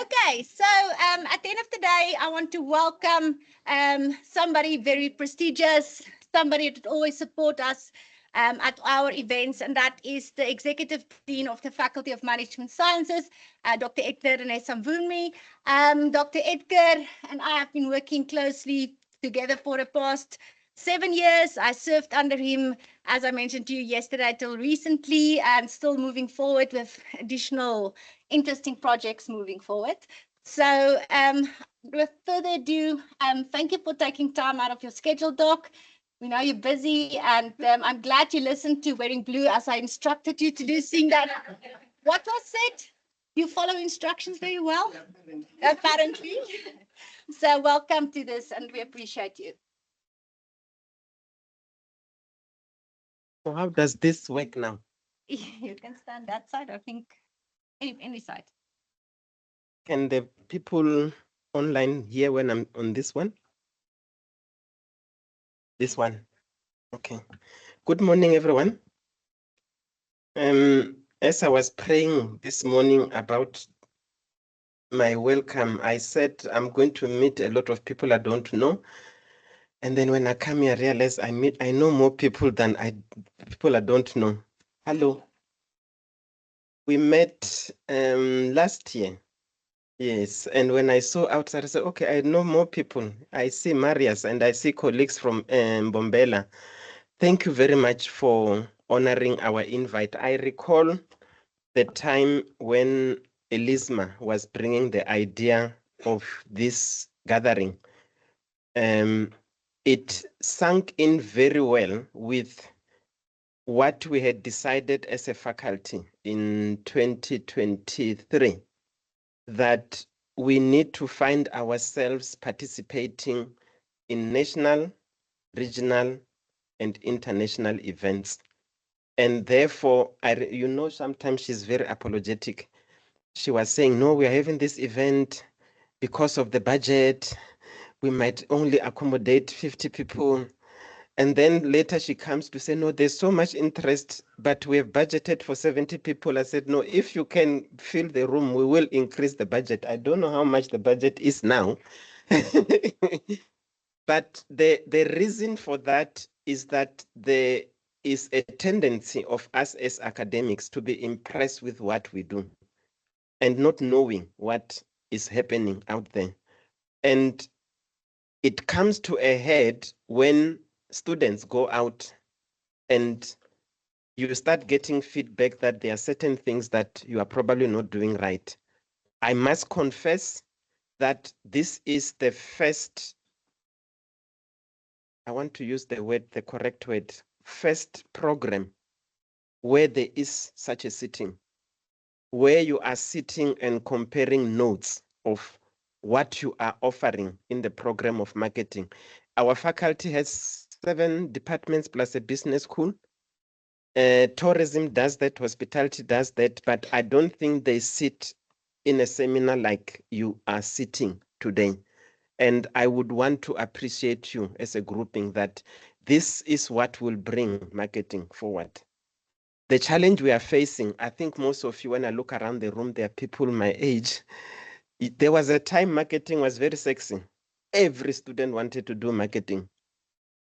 Okay, so at the end of the day, I want to welcome somebody very prestigious, somebody that always support us at our events, and that is the Executive Dean of the Faculty of Management Sciences, Dr. Edgar René-Samvunmi. Dr. Edgar and I have been working closely together for the past 7 years. I served under him, as I mentioned to you yesterday, till recently, and still moving forward with additional interesting projects moving forward. So with further ado, thank you for taking time out of your schedule, Doc. We know you're busy, and I'm glad you listened to Wearing Blue as I instructed you to do, seeing that. What was said? You follow instructions very well? Apparently. So welcome to this, and we appreciate you. So how does this work now? You can stand that side, I think, any side. Can the people online hear when I'm on this one? This one. Okay. Good morning, everyone. As I was praying this morning about my welcome, I said I'm going to meet a lot of people I don't know. And then when I come here, I realize I know more people than people I don't know. Hello. We met last year. Yes, and when I saw outside, I said, okay, I know more people. I see Marius and I see colleagues from Bombela. Thank you very much for honoring our invite. I recall the time when Elisma was bringing the idea of this gathering. It sunk in very well with what we had decided as a faculty in 2023, that we need to find ourselves participating in national, regional, and international events. And therefore, sometimes she's very apologetic. She was saying, no, we are having this event because of the budget. We might only accommodate 50 people. And then later she comes to say, no, there's so much interest, but we have budgeted for 70 people. I said, no, if you can fill the room, we will increase the budget. I don't know how much the budget is now. But the reason for that is that there is a tendency of us as academics to be impressed with what we do and not knowing what is happening out there. And it comes to a head when students go out and you start getting feedback that there are certain things that you are probably not doing right. I must confess that this is the first, I want to use the correct word, first program where there is such a sitting, where you are sitting and comparing notes of what you are offering in the program of marketing. Our faculty has 7 departments plus a business school. Tourism does that, hospitality does that, but I don't think they sit in a seminar like you are sitting today. And I would want to appreciate you as a grouping that this is what will bring marketing forward. The challenge we are facing, I think most of you, when I look around the room, there are people my age. There was a time marketing was very sexy. Every student wanted to do marketing.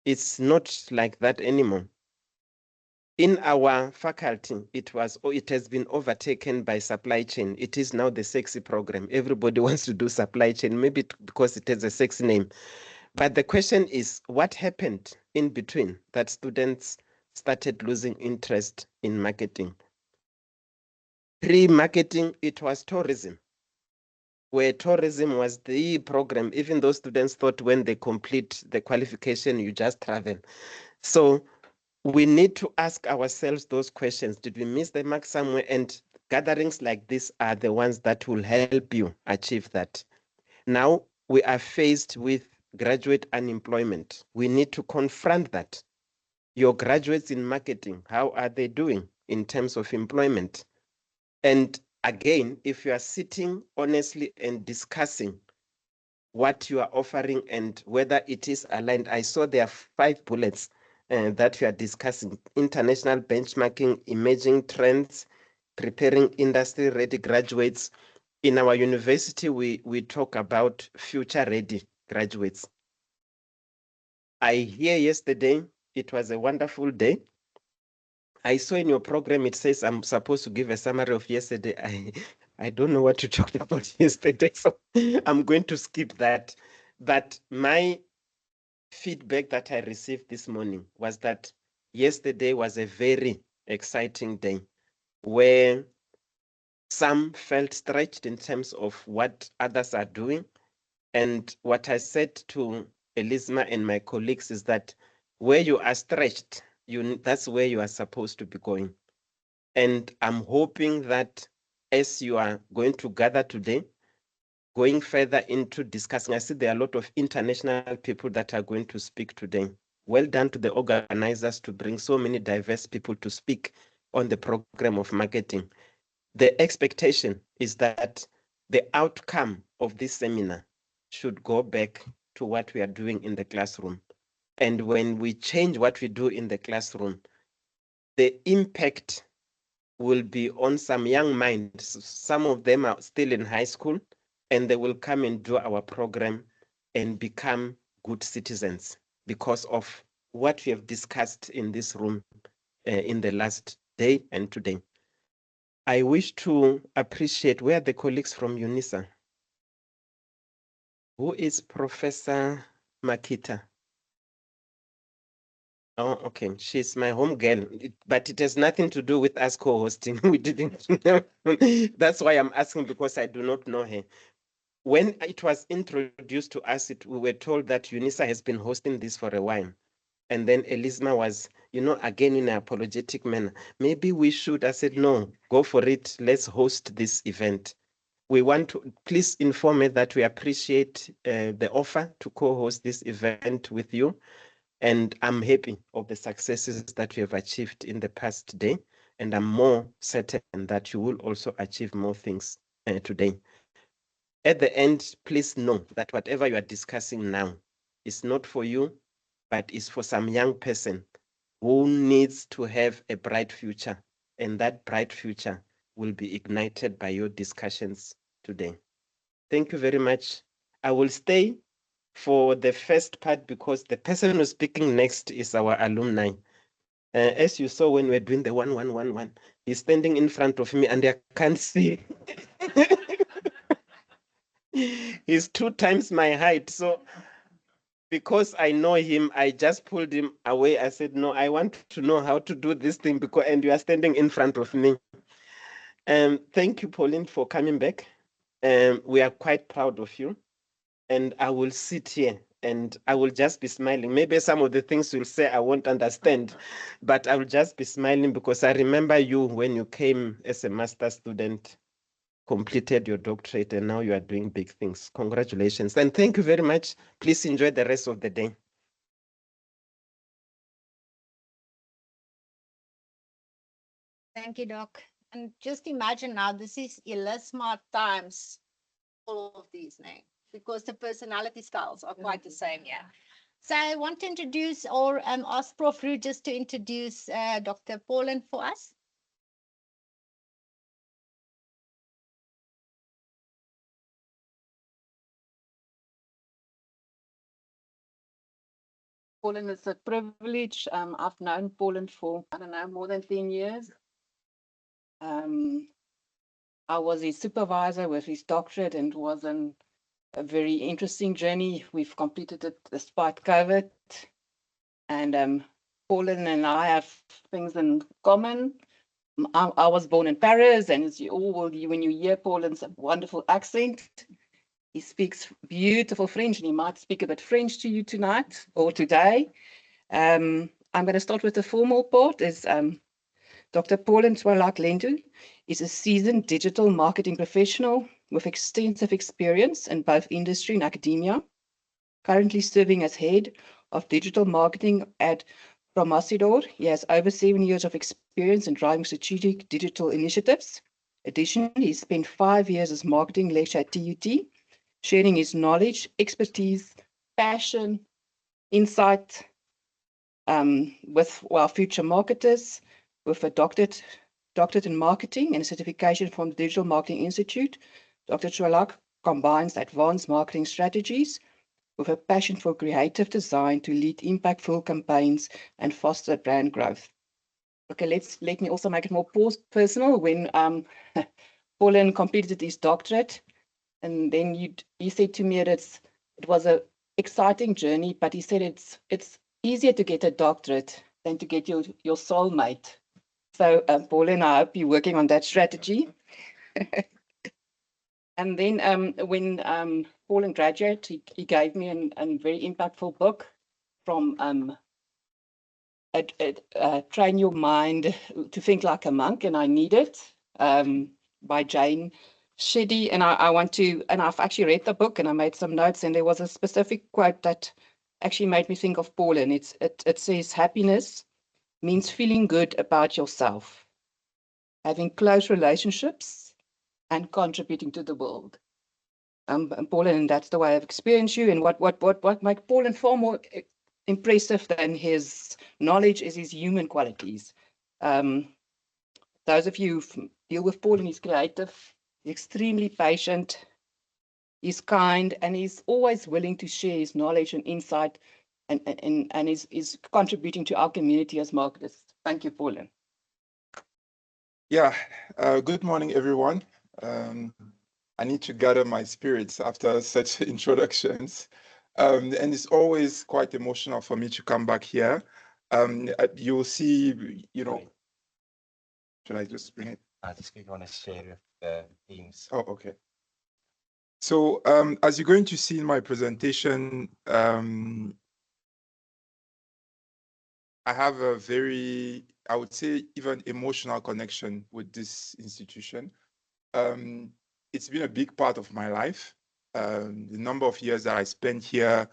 It's not like that anymore. In our faculty, it has been overtaken by supply chain. It is now the sexy program. Everybody wants to do supply chain, maybe because it has a sexy name. But the question is, what happened in between that students started losing interest in marketing? Pre-marketing, it was tourism, where tourism was the program. Even those students thought when they complete the qualification, you just travel. So we need to ask ourselves those questions. Did we miss the mark somewhere? And gatherings like this are the ones that will help you achieve that. Now we are faced with graduate unemployment. We need to confront that. Your graduates in marketing, how are they doing in terms of employment? And again, if you are sitting honestly and discussing what you are offering and whether it is aligned, I saw there are 5 bullets that we are discussing: international benchmarking, emerging trends, preparing industry-ready graduates. In our university, we talk about future-ready graduates. I hear yesterday, it was a wonderful day. I saw in your program, it says I'm supposed to give a summary of yesterday. I don't know what you talked about yesterday, so I'm going to skip that. But my feedback that I received this morning was that yesterday was a very exciting day where some felt stretched in terms of what others are doing. And what I said to Elisma and my colleagues is that where you are stretched, that's where you are supposed to be going. And I'm hoping that as you are going to gather today, going further into discussing, I see there are a lot of international people that are going to speak today. Well done to the organizers to bring so many diverse people to speak on the program of marketing. The expectation is that the outcome of this seminar should go back to what we are doing in the classroom. And when we change what we do in the classroom, the impact will be on some young minds. Some of them are still in high school, and they will come and do our program and become good citizens because of what we have discussed in this room in the last day and today. I wish to appreciate where the colleagues from UNISA. Who is Professor Makita? Oh, okay. She's my home girl, but it has nothing to do with us co-hosting. We didn't know. That's why I'm asking, because I do not know her. When it was introduced to us, we were told that UNISA has been hosting this for a while. And then Elisma was, again in an apologetic manner, maybe we should. I said, no, go for it. Let's host this event. We want to please inform me that we appreciate the offer to co-host this event with you. And I'm happy of the successes that we have achieved in the past day. And I'm more certain that you will also achieve more things today. At the end, please know that whatever you are discussing now is not for you, but is for some young person who needs to have a bright future. And that bright future will be ignited by your discussions today. Thank you very much. I will stay for the first part because the person who's speaking next is our alumni. As you saw when we're doing the 1-1-1-1, he's standing in front of me and I can't see. He's 2 times my height. So because I know him, I just pulled him away. I said, no, I want to know how to do this thing and you are standing in front of me. Thank you, Pauline, for coming back. We are quite proud of you. And I will sit here and I will just be smiling. Maybe some of the things you'll say I won't understand, but I will just be smiling because I remember you when you came as a master's student, completed your doctorate, and now you are doing big things. Congratulations. And thank you very much. Please enjoy the rest of the day. Thank you, Doc. And just imagine now, this is Elisma times all of these names, because the personality styles are quite the same, yeah. So I want to introduce or ask Prof. Roo just to introduce Dr. Pauline for us. Pauline, it's a privilege. I've known Pauline for, I don't know, more than 10 years. I was his supervisor with his doctorate and was a very interesting journey. We've completed it despite COVID. And Pauline and I have things in common. I was born in Paris, and as you all will, when you hear Pauline's wonderful accent, he speaks beautiful French, and he might speak a bit French to you tonight or today. I'm going to start with the formal part. Dr. Pauline Lendu is a seasoned digital marketing professional with extensive experience in both industry and academia, currently serving as head of digital marketing at Promasidor. He has over 7 years of experience in driving strategic digital initiatives. Additionally, he spent 5 years as marketing lecturer at TUT, sharing his knowledge, expertise, passion, insight with our future marketers, with a doctorate in marketing and a certification from the Digital Marketing Institute. Dr. Chwalak combines advanced marketing strategies with a passion for creative design to lead impactful campaigns and foster brand growth. Okay, let me also make it more personal. When Paulin completed his doctorate, and then you said to me that it was a exciting journey, but he said it's easier to get a doctorate than to get your soulmate. So, Paulin, I hope you're working on that strategy. And then when Paulin graduated, he gave me a very impactful book from Train Your Mind to Think Like a Monk, and I need it, by Jane Shetty. And I've actually read the book and I made some notes, and there was a specific quote that actually made me think of Paulin. It says, happiness means feeling good about yourself, having close relationships, and contributing to the world. Paulin, that's the way I've experienced you. And what makes Paulin far more impressive than his knowledge is his human qualities. Those of you who deal with Paulin, he's creative, extremely patient, he's kind, and he's always willing to share his knowledge and insight, and is contributing to our community as marketers. Thank you, Paulin. Yeah, good morning, everyone. I need to gather my spirits after such introductions. And it's always quite emotional for me to come back here. You'll see, you know, should I just bring it? I just want to share the themes. Oh, okay. So as you're going to see in my presentation, I have a very, I would say, even emotional connection with this institution. It's been a big part of my life. The number of years that I spent here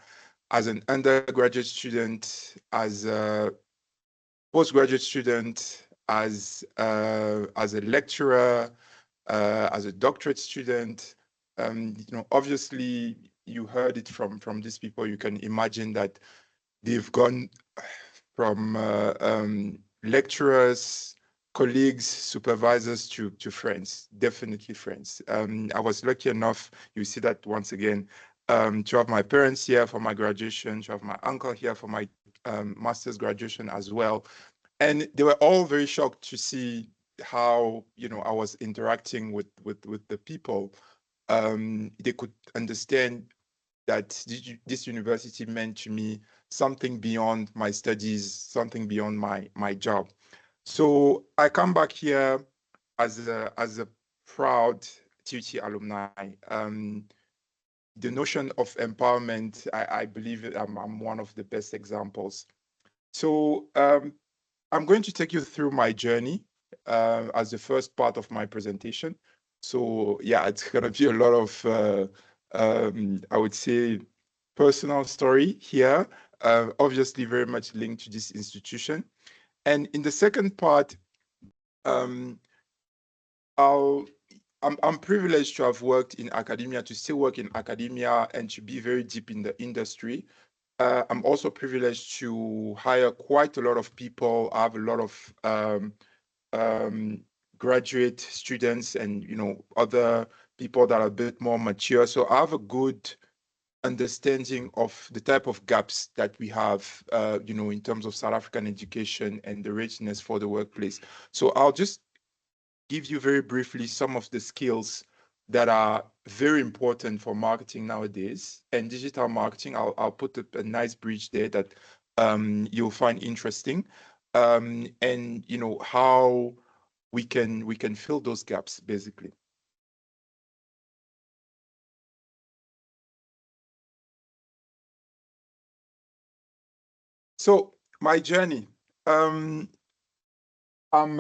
as an undergraduate student, as a postgraduate student, as a lecturer, as a doctorate student. Obviously, you heard it from these people. You can imagine that they've gone from lecturers, colleagues, supervisors to friends, definitely friends. I was lucky enough, you see that once again, to have my parents here for my graduation, to have my uncle here for my master's graduation as well. And they were all very shocked to see how, I was interacting with the people. They could understand that this university meant to me something beyond my studies, something beyond my job. So I come back here as a proud TUT alumni. The notion of empowerment, I believe I'm one of the best examples. So I'm going to take you through my journey as the first part of my presentation. So yeah, it's gonna be a lot of I would say personal story here, obviously very much linked to this institution. And in the second part, I'm privileged to have worked in academia, to still work in academia, and to be very deep in the industry. I'm also privileged to hire quite a lot of people. I have a lot of graduate students and other people that are a bit more mature. So I have a good understanding of the type of gaps that we have, in terms of South African education and the readiness for the workplace. So I'll just give you very briefly some of the skills that are very important for marketing nowadays and digital marketing. I'll put a nice bridge there that you'll find interesting, and how we can fill those gaps basically. So my journey. I'm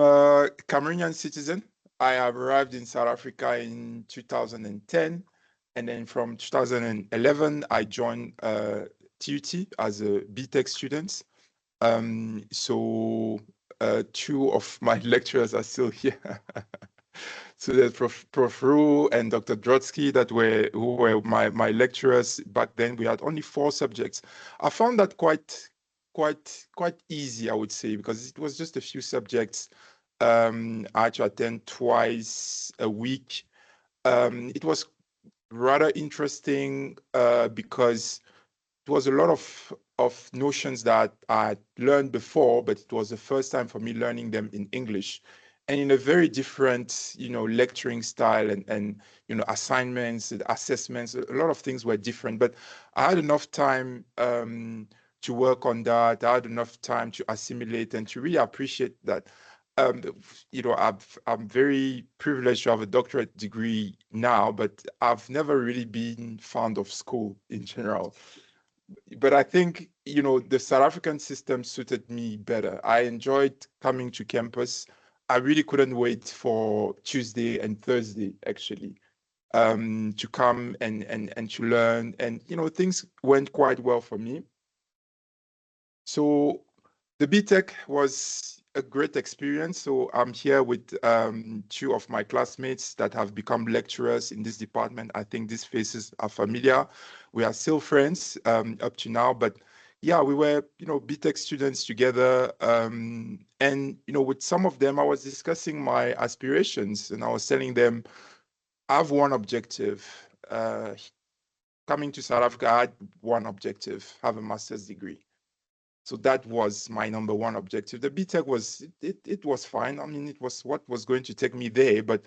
a Cameroonian citizen. I have arrived in South Africa in 2010. And then from 2011, I joined TUT as a BTech student. So two of my lecturers are still here. So there's Prof. Ru and Dr. Drotsky who were my lecturers. Back then, we had only 4 subjects. I found that quite easy, I would say, because it was just a few subjects. I had to attend twice a week. It was rather interesting because it was a lot of notions that I learned before, but it was the first time for me learning them in English, and in a very different, lecturing style and assignments, assessments. A lot of things were different, but I had enough time to work on that. I had enough time to assimilate and to really appreciate that. Um, I'm very privileged to have a doctorate degree now, but I've never really been fond of school in general. But I think, the South African system suited me better. I enjoyed coming to campus. I really couldn't wait for Tuesday and Thursday, actually, to come and to learn. And, things went quite well for me. So the BTech was a great experience. So I'm here with two of my classmates that have become lecturers in this department. I think these faces are familiar. We are still friends up to now, but yeah, we were, BTech students together. And, with some of them, I was discussing my aspirations and I was telling them, I have one objective. Coming to South Africa, I had one objective, have a master's degree. So that was my number one objective. The BTech it was fine. I mean, it was what was going to take me there. But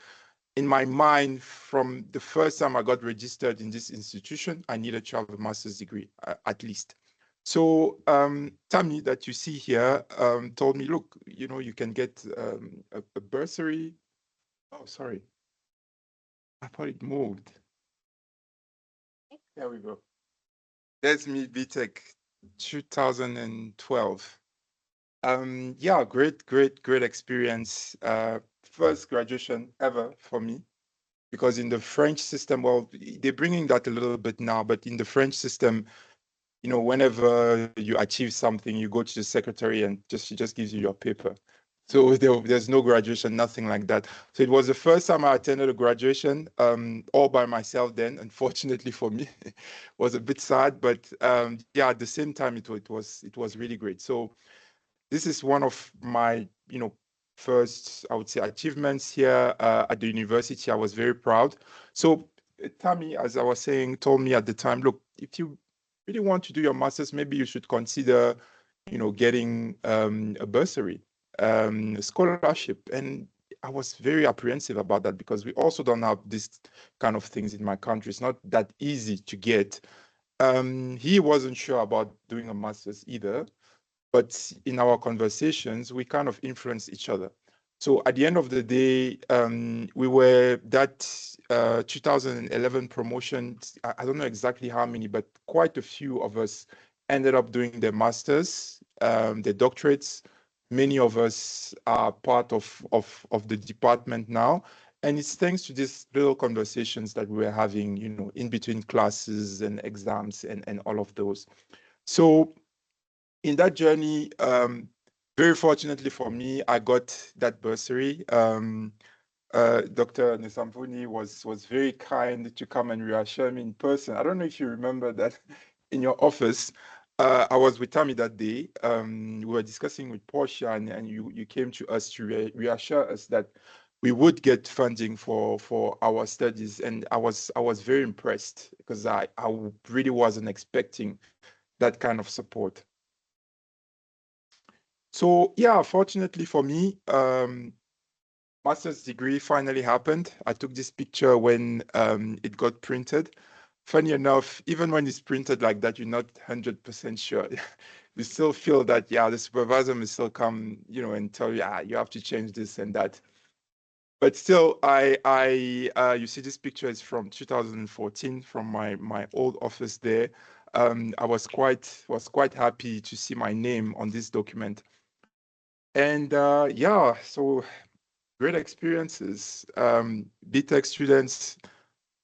in my mind, from the first time I got registered in this institution, I needed to have a master's degree, at least. So Tammy, that you see here, told me, look, you can get a bursary. Oh, sorry. I thought it moved. There we go. There's me, BTech 2012. Yeah, great experience. First graduation ever for me, because in the French system, well, they're bringing that a little bit now, but in the French system, whenever you achieve something, you go to the secretary and she just gives you your paper. So there's no graduation, nothing like that. So it was the first time I attended a graduation, all by myself then, unfortunately for me. It was a bit sad, but yeah, at the same time, it was really great. So this is one of my, first, I would say, achievements here at the university. I was very proud. So Tammy, as I was saying, told me at the time, look, if you really want to do your master's, maybe you should consider, getting a bursary, a scholarship. And I was very apprehensive about that because we also don't have this kind of things in my country. It's not that easy to get. He wasn't sure about doing a master's either, but in our conversations, we kind of influence each other. So at the end of the day, we were that 2011 promotion. I don't know exactly how many, but quite a few of us ended up doing their masters, their doctorates. Many of us are part of the department now. And it's thanks to these little conversations that we were having, in between classes and exams and all of those. So in that journey, very fortunately for me, I got that bursary. Dr. Nesamvuni was very kind to come and reassure me in person. I don't know if you remember that in your office. I was with Tammy that day. We were discussing with Portia, and you came to us to reassure us that we would get funding for our studies. And I was very impressed because I really wasn't expecting that kind of support. So yeah, fortunately for me, master's degree finally happened. I took this picture when it got printed. Funny enough, even when it's printed like that, you're not 100% sure. You still feel that, yeah, the supervisor may still come, and tell you, yeah, you have to change this and that. But still, you see this picture is from 2014 from my old office there. I was quite happy to see my name on this document. And yeah, so great experiences. BTech students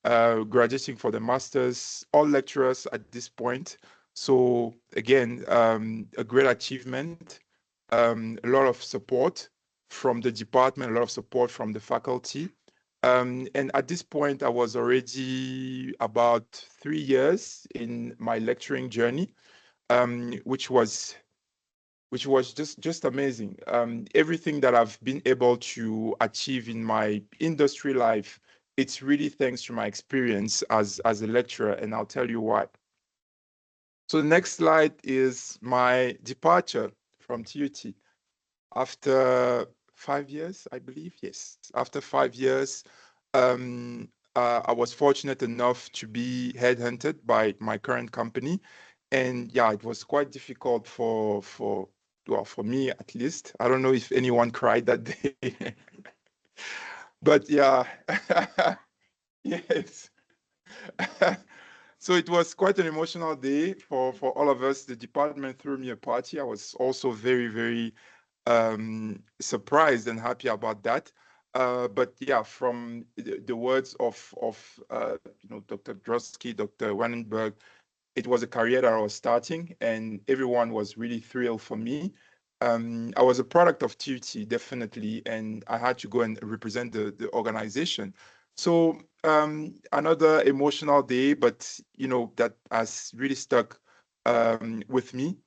graduating for the masters, all lecturers at this point. So again, a great achievement, a lot of support from the department, a lot of support from the faculty. And at this point, I was already about 3 years in my lecturing journey, which was just amazing. Everything that I've been able to achieve in my industry life it's really thanks to my experience as a lecturer, and I'll tell you why. So the next slide is my departure from TUT. After 5 years, I believe, yes. After 5 years, I was fortunate enough to be headhunted by my current company. And yeah, it was quite difficult for me at least. I don't know if anyone cried that day. But yeah, yes. So it was quite an emotional day for all of us. The department threw me a party. I was also very, very surprised and happy about that. But yeah, from the words of Dr. Drosky, Dr. Wannenberg, it was a career that I was starting, and everyone was really thrilled for me. I was a product of TUT, definitely, and I had to go and represent the organization. So another emotional day, but that has really stuck with me.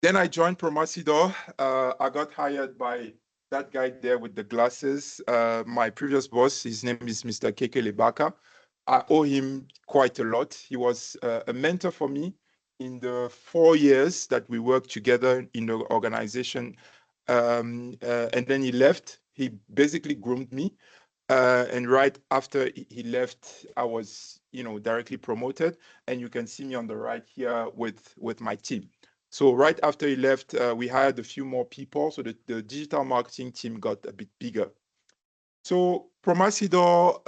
Then I joined Promasidor. I got hired by that guy there with the glasses. My previous boss, his name is Mr. Keke Lebaka. I owe him quite a lot. He was a mentor for me in the 4 years that we worked together in the organization. And then he left. He basically groomed me. And right after he left, I was, directly promoted. And you can see me on the right here with my team. So right after he left, we hired a few more people. So the digital marketing team got a bit bigger. So Promasidor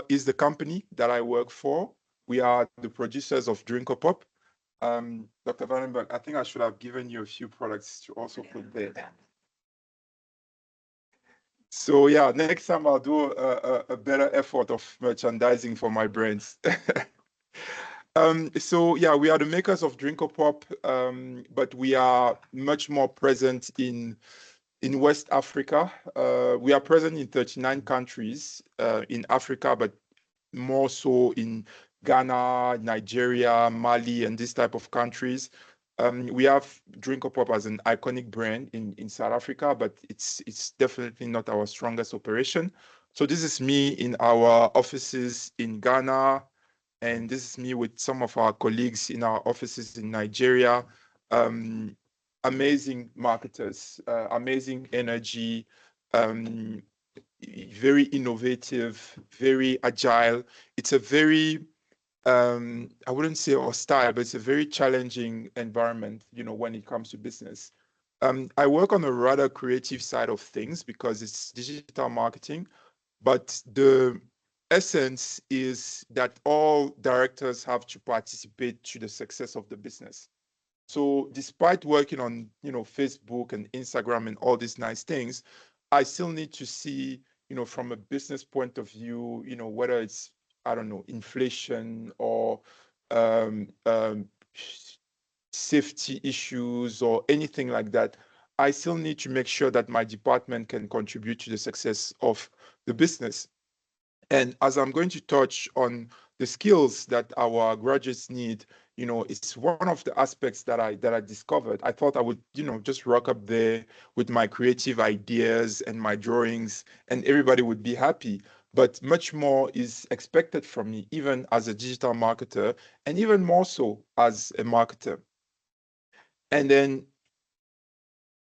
is the company that I work for. We are the producers of Drinkopop. Dr. Vandenberg, I think I should have given you a few products to also put there. So yeah, next time I'll do a better effort of merchandising for my brands. So yeah, we are the makers of Drinkopop, but we are much more present in West Africa. We are present in 39 countries in Africa, but more so in Ghana, Nigeria, Mali, and this type of countries. We have Drinkopop as an iconic brand in South Africa, but it's definitely not our strongest operation. So this is me in our offices in Ghana, and this is me with some of our colleagues in our offices in Nigeria. Amazing marketers, amazing energy, very innovative, very agile. It's a very, I wouldn't say hostile, but it's a very challenging environment, when it comes to business. I work on a rather creative side of things because it's digital marketing, but the essence is that all directors have to participate to the success of the business. So despite working on, Facebook and Instagram and all these nice things, I still need to see, from a business point of view, whether it's, I don't know, inflation or safety issues or anything like that. I still need to make sure that my department can contribute to the success of the business. And as I'm going to touch on the skills that our graduates need, it's one of the aspects that I discovered. I thought I would, just rock up there with my creative ideas and my drawings, and everybody would be happy. But much more is expected from me, even as a digital marketer, and even more so as a marketer. And then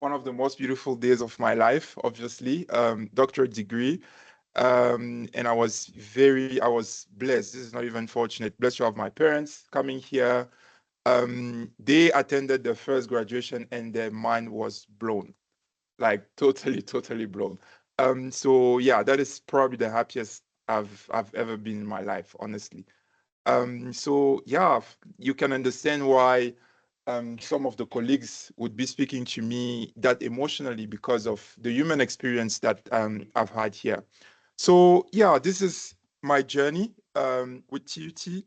one of the most beautiful days of my life, obviously, doctorate degree. And I was blessed. This is not even fortunate. Blessed to have my parents coming here. They attended the first graduation and their mind was blown, like totally blown. So yeah, that is probably the happiest I've ever been in my life, honestly. So yeah, you can understand why some of the colleagues would be speaking to me that emotionally because of the human experience that I've had here. So yeah, this is my journey with TUT.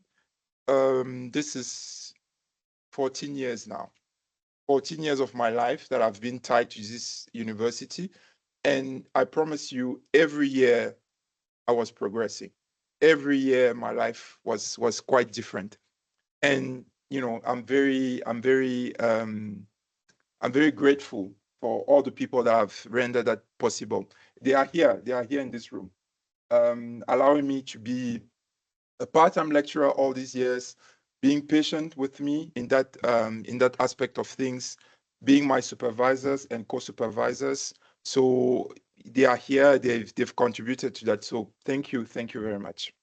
This is 14 years now. 14 years of my life that I've been tied to this university. And I promise you, every year I was progressing. Every year my life was quite different. And I'm very grateful for all the people that have rendered that possible. They are here in this room. allowing me to be a part-time lecturer all these years, being patient with me in that aspect of things, being my supervisors and co-supervisors. So they are here, they've contributed to that. So thank you very much.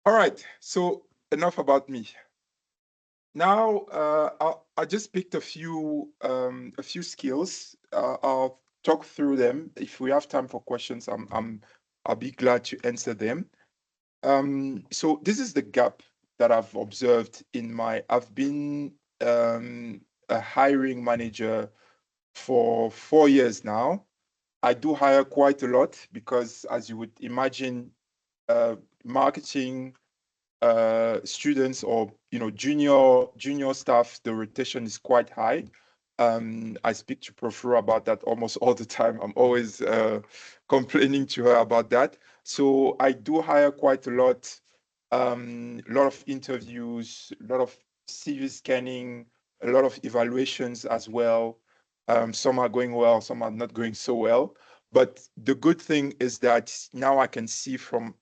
All right, so enough about me. Now I just picked a few skills. I'll talk through them. If we have time for questions, I'll be glad to answer them. So this is the gap that I've observed I've been a hiring manager for 4 years now. I do hire quite a lot because, as you would imagine, marketing students or junior staff, the rotation is quite high. I speak to Profura about that almost all the time. I'm always complaining to her about that. So I do hire quite a lot of interviews, a lot of CV scanning, a lot of evaluations as well. Some are going well, some are not going so well. But the good thing is that now I can see from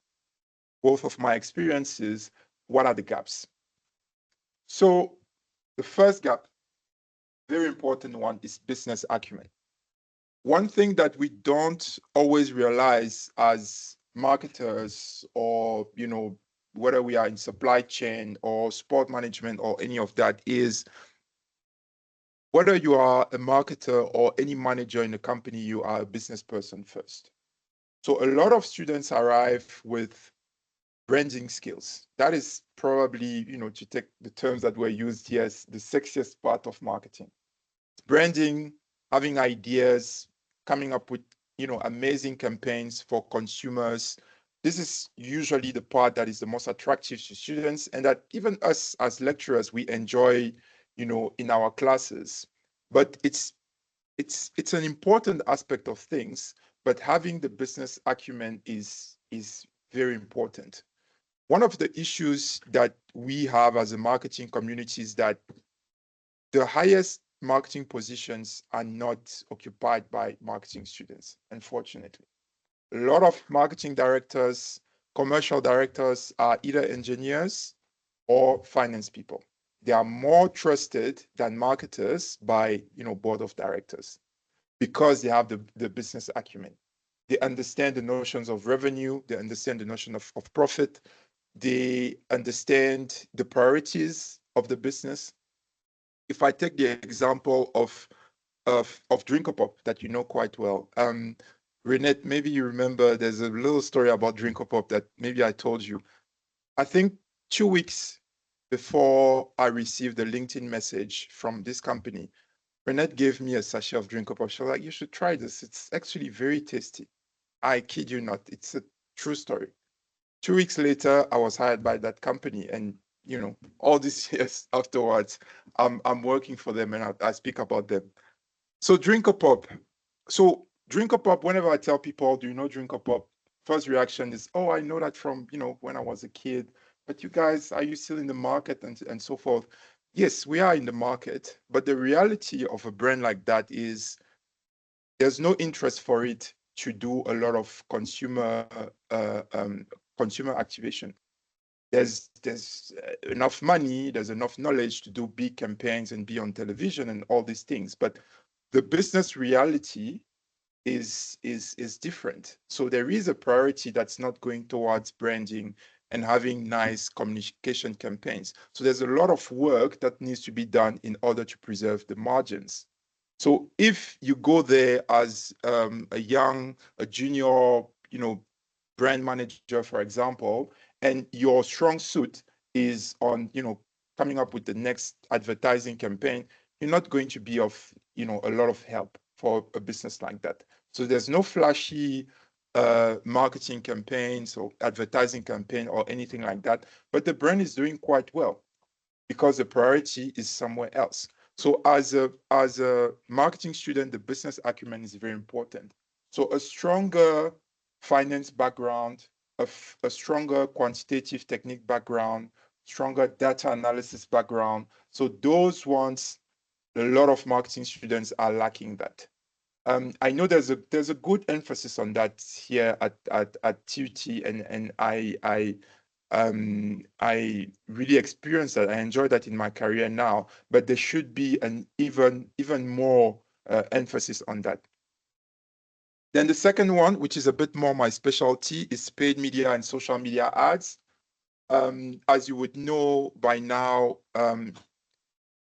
both of my experiences what are the gaps. So the first gap, very important one, is business acumen. One thing that we don't always realize as marketers, or whether we are in supply chain or sport management or any of that, is whether you are a marketer or any manager in a company, you are a business person first. So a lot of students arrive with branding skills. That is probably, to take the terms that were used here, the sexiest part of marketing. Branding, having ideas, coming up with, amazing campaigns for consumers. This is usually the part that is the most attractive to students, and that even us as lecturers, we enjoy, in our classes. But it's an important aspect of things, but having the business acumen is very important. One of the issues that we have as a marketing community is that the highest marketing positions are not occupied by marketing students, unfortunately. A lot of marketing directors, commercial directors are either engineers or finance people. They are more trusted than marketers by, board of directors, because they have the business acumen. They understand the notions of revenue, they understand the notion of profit, they understand the priorities of the business. If I take the example of Drinkopop that you know quite well, Renette, maybe you remember there's a little story about Drinkopop that maybe I told you. I think 2 weeks before I received a LinkedIn message from this company, Renette gave me a sachet of Drinkopop. She was like, "You should try this. It's actually very tasty." I kid you not. It's a true story. 2 weeks later, I was hired by that company, and all these years afterwards, I'm working for them, and I speak about them. So Drinkopop. So Drinkopop, whenever I tell people, "Do you know Drinkopop?" First reaction is, "Oh, I know that from when I was a kid." But you guys, are you still in the market and so forth? Yes, we are in the market, but the reality of a brand like that is there's no interest for it to do a lot of consumer activation. There's enough money, there's enough knowledge to do big campaigns and be on television and all these things, but the business reality is different. So there is a priority that's not going towards branding and having nice communication campaigns. So there's a lot of work that needs to be done in order to preserve the margins. So if you go there as a junior, brand manager, for example, and your strong suit is on, coming up with the next advertising campaign, you're not going to be of, a lot of help for a business like that. So there's no flashy marketing campaigns or advertising campaign or anything like that, but the brand is doing quite well because the priority is somewhere else. So as a marketing student, the business acumen is very important. So a stronger finance background, a stronger quantitative technique background, stronger data analysis background. So those ones, A lot of marketing students are lacking that. I know there's a good emphasis on that here at TUT, and I really experienced that. I enjoy that in my career now, but there should be an even more emphasis on that. Then the second one, which is a bit more my specialty, is paid media and social media ads. As you would know by now,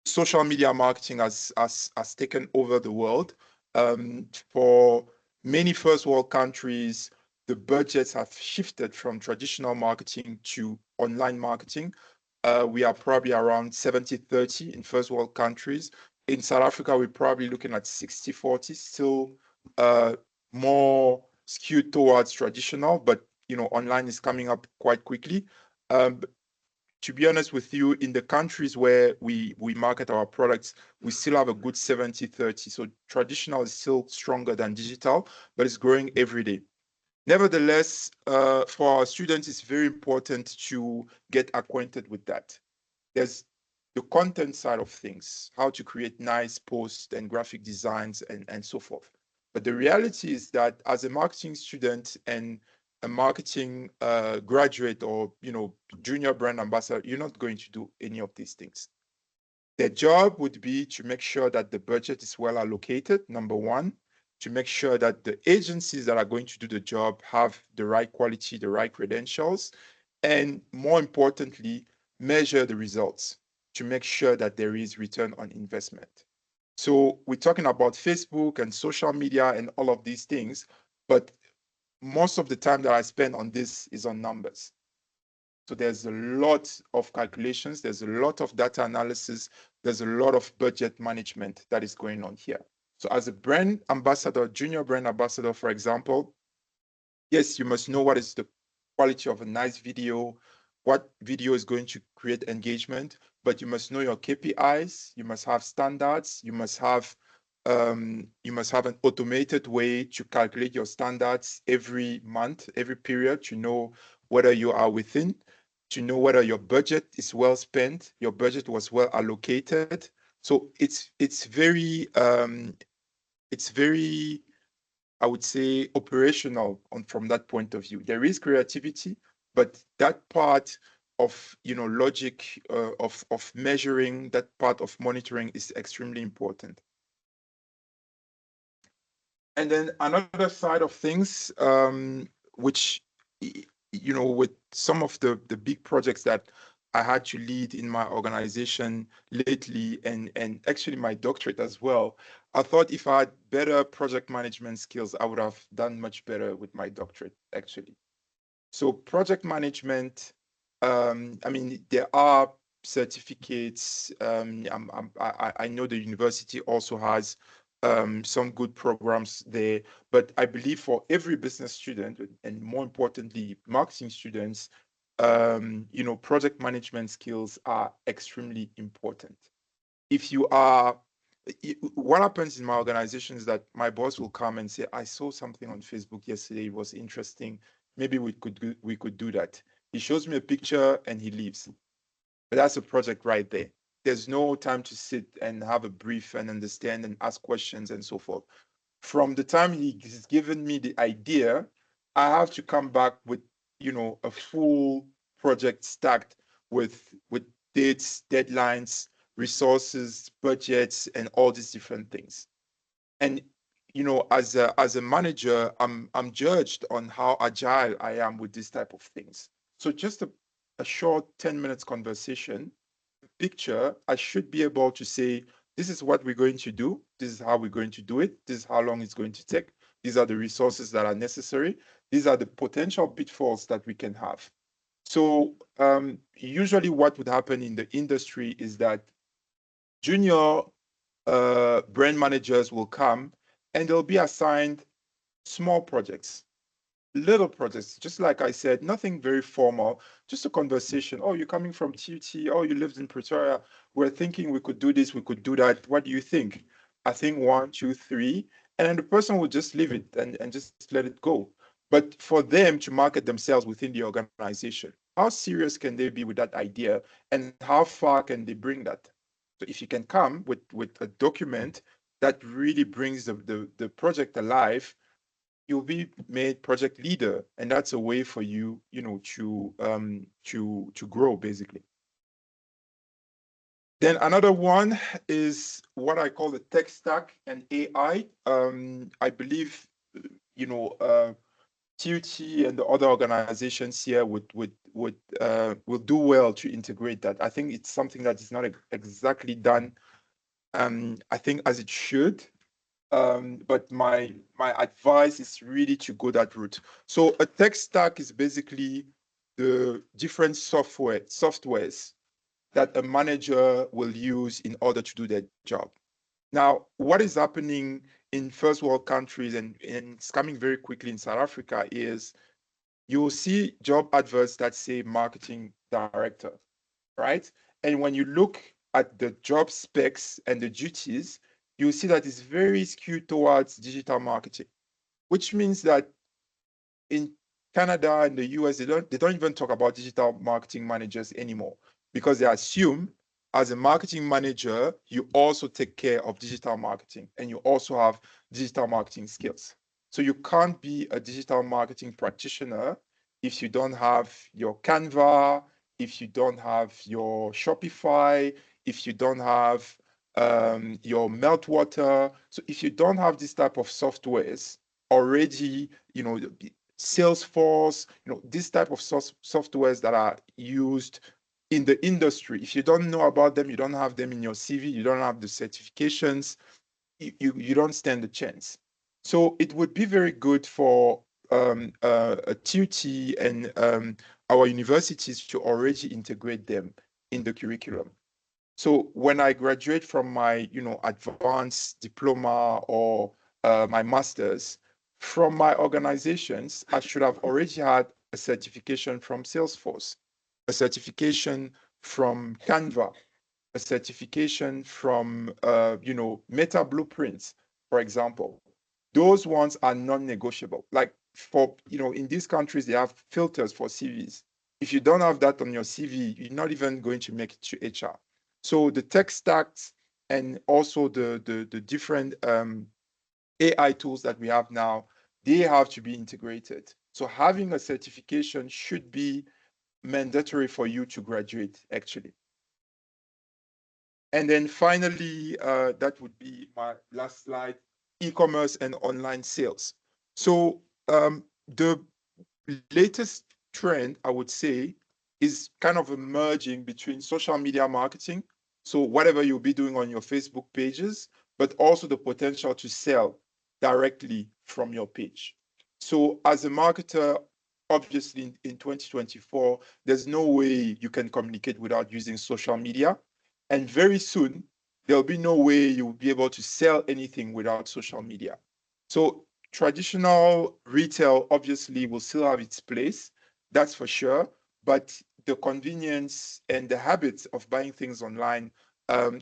social media marketing has taken over the world. For many first world countries, the budgets have shifted from traditional marketing to online marketing. We are probably around 70-30 in first world countries. In South Africa, we're probably looking at 60-40, still more skewed towards traditional, but online is coming up quite quickly. To be honest with you, in the countries where we market our products, we still have a good 70-30. So traditional is still stronger than digital, but it's growing every day. Nevertheless, for our students, it's very important to get acquainted with that. There's the content side of things, how to create nice posts and graphic designs and so forth. But the reality is that as a marketing student and a marketing graduate or junior brand ambassador, you're not going to do any of these things. Their job would be to make sure that the budget is well allocated, number one, to make sure that the agencies that are going to do the job have the right quality, the right credentials, and more importantly, measure the results to make sure that there is return on investment. So we're talking about Facebook and social media and all of these things, but most of the time that I spend on this is on numbers. So there's a lot of calculations, there's a lot of data analysis, there's a lot of budget management that is going on here. So as a brand ambassador, junior brand ambassador, for example, yes, you must know what is the quality of a nice video, what video is going to create engagement, but you must know your KPIs, you must have standards, you must have an automated way to calculate your standards every month, every period, to know whether you are within, to know whether your budget is well spent, your budget was well allocated. So it's very I would say operational from that point of view. There is creativity, but that part of logic of measuring, that part of monitoring is extremely important. And then another side of things, which with some of the big projects that I had to lead in my organization lately, and actually my doctorate as well, I thought if I had better project management skills, I would have done much better with my doctorate, actually. So project management, I mean, there are certificates. I know the university also has some good programs there, but I believe for every business student, and more importantly, marketing students, project management skills are extremely important. What happens in my organization is that my boss will come and say, I saw something on Facebook yesterday, it was interesting, maybe we could do that. He shows me a picture and he leaves. But that's a project right there. There's no time to sit and have a brief and understand and ask questions and so forth. From the time he's given me the idea, I have to come back with a full project stacked with dates, deadlines, resources, budgets, and all these different things. And as a manager, I'm judged on how agile I am with this type of things. So just a short 10 minutes conversation, picture, I should be able to say, this is what we're going to do. This is how we're going to do it. This is how long it's going to take. These are the resources that are necessary. These are the potential pitfalls that we can have. So usually what would happen in the industry is that junior brand managers will come and they'll be assigned small projects, little projects, just like I said, nothing very formal, just a conversation. Oh, you're coming from TUT. Oh, you lived in Pretoria. We're thinking we could do this, we could do that. What do you think? I think 1, 2, 3. And then the person will just leave it and just let it go. But for them to market themselves within the organization, how serious can they be with that idea and how far can they bring that? So if you can come with a document that really brings the project alive, you'll be made project leader, and that's a way for you, to grow basically. Then another one is what I call the tech stack and AI. I believe, TUT and the other organizations here will do well to integrate that. I think it's something that is not exactly done, I think, as it should. But my advice is really to go that route. So a tech stack is basically the different softwares that a manager will use in order to do their job. Now, what is happening in first world countries, and it's coming very quickly in South Africa, is you'll see job adverts that say marketing director, right? And when you look at the job specs and the duties, you'll see that it's very skewed towards digital marketing, which means that in Canada and the US, they don't even talk about digital marketing managers anymore, because they assume as a marketing manager, you also take care of digital marketing and you also have digital marketing skills. So you can't be a digital marketing practitioner if you don't have your Canva, if you don't have your Shopify, if you don't have your Meltwater. So if you don't have this type of softwares already, Salesforce, this type of softwares that are used in the industry, if you don't know about them, you don't have them in your CV, you don't have the certifications, you don't stand a chance. So it would be very good for a TUT and our universities to already integrate them in the curriculum. So when I graduate from my, advanced diploma or my master's, from my organizations, I should have already had a certification from Salesforce, a certification from Canva, a certification from, Meta Blueprints, for example. Those ones are non-negotiable. Like in these countries, they have filters for CVs. If you don't have that on your CV, you're not even going to make it to HR. So the tech stacks and also the different AI tools that we have now, they have to be integrated. So having a certification should be mandatory for you to graduate, actually. And then finally, that would be my last slide, e-commerce and online sales. So the latest trend, I would say, is kind of a merging between social media marketing, so whatever you'll be doing on your Facebook pages, but also the potential to sell directly from your page. So as a marketer, obviously in 2024, there's no way you can communicate without using social media. And very soon, there'll be no way you'll be able to sell anything without social media. So traditional retail obviously will still have its place, that's for sure, but the convenience and the habits of buying things online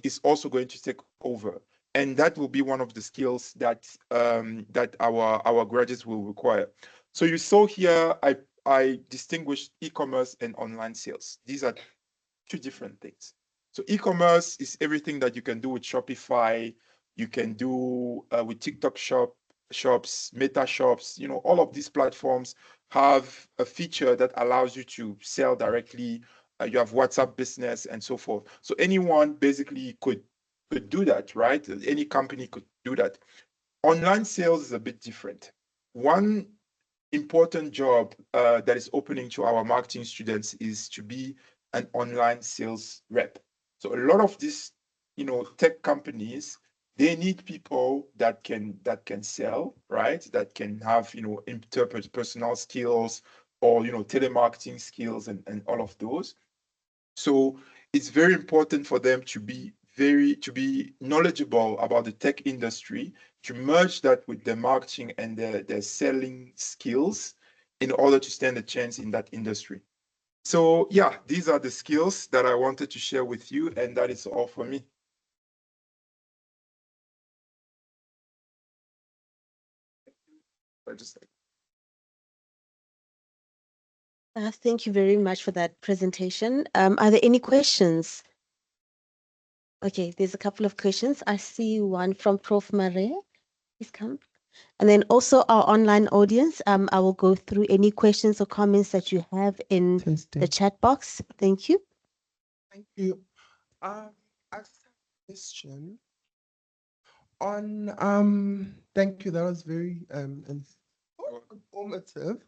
is also going to take over. And that will be one of the skills that that our graduates will require. So you saw here, I distinguished e-commerce and online sales. These are two different things. So e-commerce is everything that you can do with Shopify, you can do with TikTok shops, Meta shops. All of these platforms have a feature that allows you to sell directly. You have WhatsApp business and so forth. So anyone basically could do that, right? Any company could do that. Online sales is a bit different. One important job that is opening to our marketing students is to be an online sales rep. So a lot of these, tech companies, they need people that can sell, right? That can have, interpersonal skills or, telemarketing skills and all of those. So it's very important for them to be knowledgeable about the tech industry, to merge that with their marketing and their selling skills in order to stand a chance in that industry. So yeah, these are the skills that I wanted to share with you, and that is all for me. Thank you very much for that presentation. Are there any questions? Okay, there's a couple of questions. I see one from Prof. Maria. Please come. And then also our online audience, I will go through any questions or comments that you have in the Testing. chat box. Thank you. Thank you. I just have a question on thank you. That was very informative.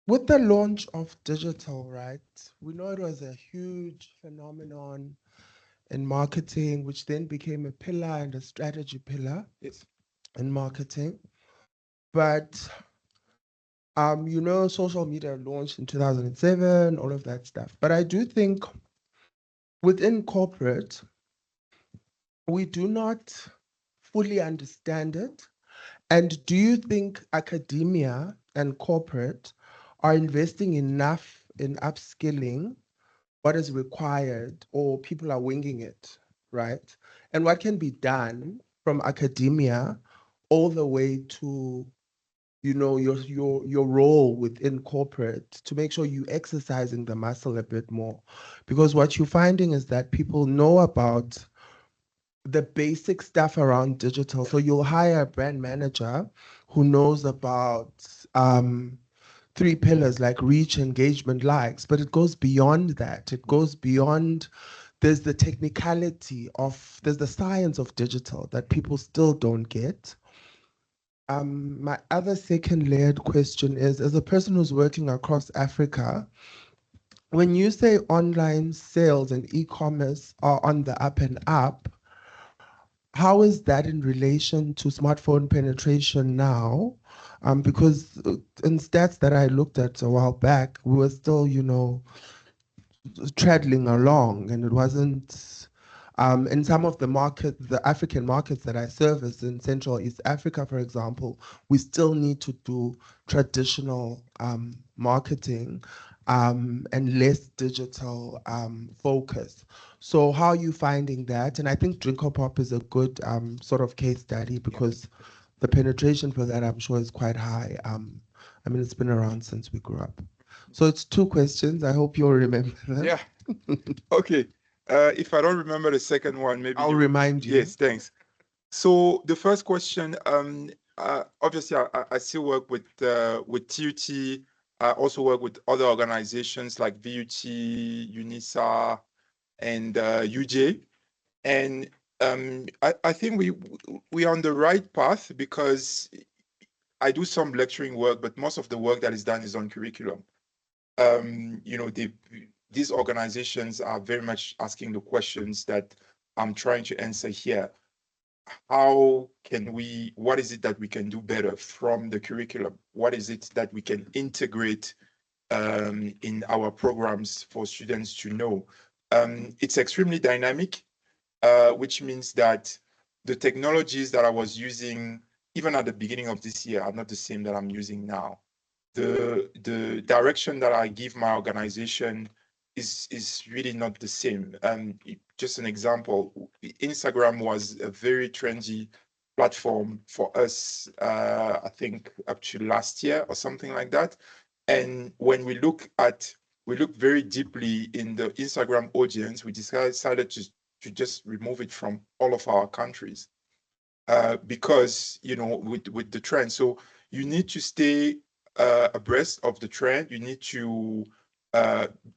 With the launch of digital, right? We know it was a huge phenomenon in marketing, which then became a pillar and a strategy pillar Yes. in marketing. But social media launched in 2007, all of that stuff. But I do think within corporate, we do not fully understand it. And do you think academia and corporate are investing enough in upskilling what is required, or people are winging it, right? And what can be done from academia all the way to your role within corporate to make sure you exercising the muscle a bit more? Because what you're finding is that people know about the basic stuff around digital. So you'll hire a brand manager who knows about three pillars like reach, engagement, likes, but it goes beyond that. It goes beyond, there's the technicality of, there's the science of digital that people still don't get. My other second layered question is, as a person who's working across Africa, when you say online sales and e-commerce are on the up and up, how is that in relation to smartphone penetration now? Because in stats that I looked at a while back, we were still, treadling along, and it wasn't in some of the markets, the African markets that I service in Central East Africa, for example, we still need to do traditional marketing and less digital focus. So how are you finding that? And I think Drinkopop is a good sort of case study because the penetration for that, I'm sure, is quite high. I mean, it's been around since we grew up. So it's two questions. I hope you'll remember them. Yeah. Okay. If I don't remember the second one, maybe I'll remind you. Yes, thanks. So the first question, obviously, I still work with TUT. I also work with other organizations like VUT, UNISA, and UJ. And I think we are on the right path because I do some lecturing work, but most of the work that is done is on curriculum. These organizations are very much asking the questions that I'm trying to answer here. What is it that we can do better from the curriculum? What is it that we can integrate in our programs for students to know? It's extremely dynamic, which means that the technologies that I was using even at the beginning of this year are not the same that I'm using now. The direction that I give my organization is really not the same. Just an example, Instagram was a very trendy platform for us, I think up to last year or something like that. And when we look very deeply in the Instagram audience, we decided to just remove it from all of our countries because, with the trend. So you need to stay abreast of the trend. You need to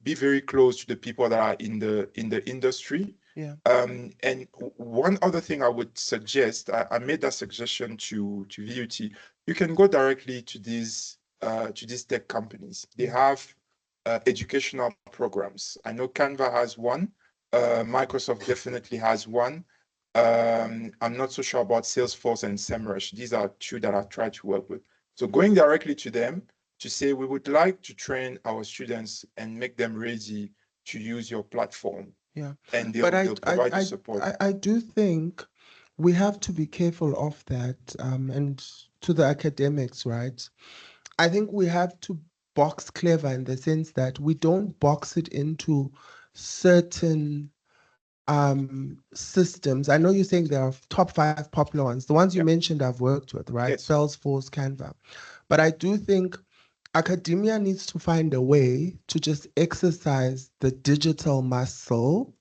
be very close to the people that are in the industry. Yeah. And one other thing I would suggest, I made that suggestion to VUT. You can go directly to these tech companies. They have educational programs. I know Canva has one. Microsoft definitely has one. I'm not so sure about Salesforce and SEMrush. These are two that I've tried to work with. So going directly to them to say, we would like to train our students and make them ready to use your platform. Yeah. And they'll provide the support. I do think we have to be careful of that. And to the academics, right? I think we have to box clever in the sense that we don't box it into certain systems. I know you're saying there are top 5 popular ones. The ones you mentioned I've worked with, right? Yes. Salesforce, Canva. But I do think academia needs to find a way to just exercise the digital muscle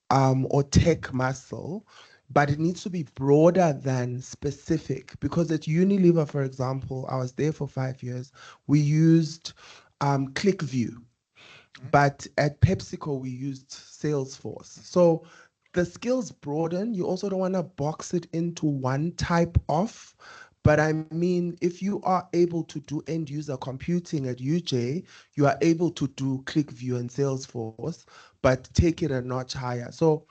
or tech muscle, but it needs to be broader than specific. Because at Unilever, for example, I was there for 5 years, we used ClickView, but at PepsiCo, we used Salesforce. So the skills broaden. You also don't want to box it into one type of. But I mean, if you are able to do end user computing at UJ, you are able to do ClickView and Salesforce, but take it a notch higher. So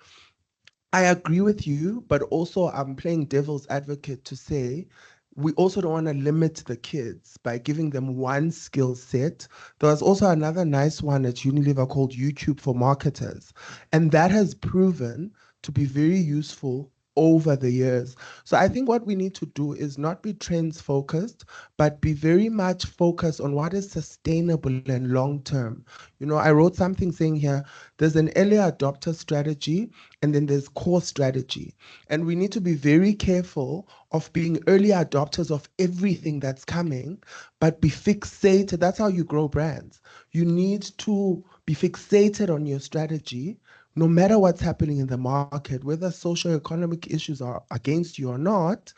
I agree with you, but also I'm playing devil's advocate to say we also don't want to limit the kids by giving them one skill set. There was also another nice one at Unilever called YouTube for Marketers, and that has proven to be very useful over the years. So I think what we need to do is not be trends focused, but be very much focused on what is sustainable and long term. You know, I wrote something saying here, there's an early adopter strategy and then there's core strategy. And we need to be very careful of being early adopters of everything that's coming, but be fixated. That's how you grow brands. You need to be fixated on your strategy, no matter what's happening in the market, whether socio-economic issues are against you or not,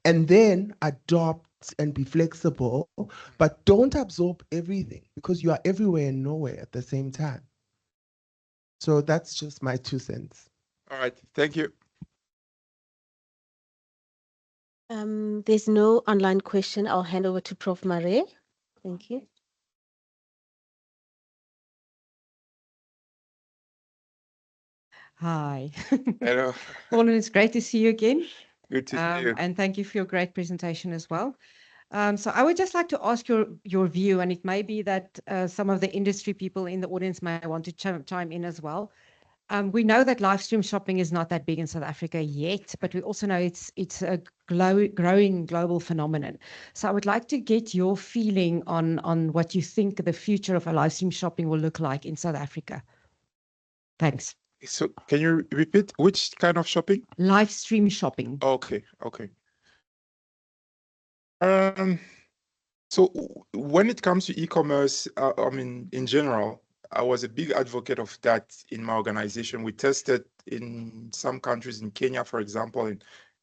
and then adopt and be flexible, but don't absorb everything because you are everywhere and nowhere at the same time. So that's just my 2 cents. All right, thank you. There's no online question. I'll hand over to Prof. Mare. Thank you. Hi. Hello, Paul, it's great to see you again. good to see you. And thank you for your great presentation as well. So I would just like to ask your view, and it may be that some of the industry people in the audience may want to chime in as well. We know that live stream shopping is not that big in South Africa yet, but we also know it's a growing global phenomenon. So I would like to get your feeling on what you think the future of a live stream shopping will look like in South Africa. Thanks. So can you repeat which kind of shopping? Live stream shopping. Okay, okay. So when it comes to e-commerce, I mean, in general, I was a big advocate of that in my organization. We tested in some countries, in Kenya, for example,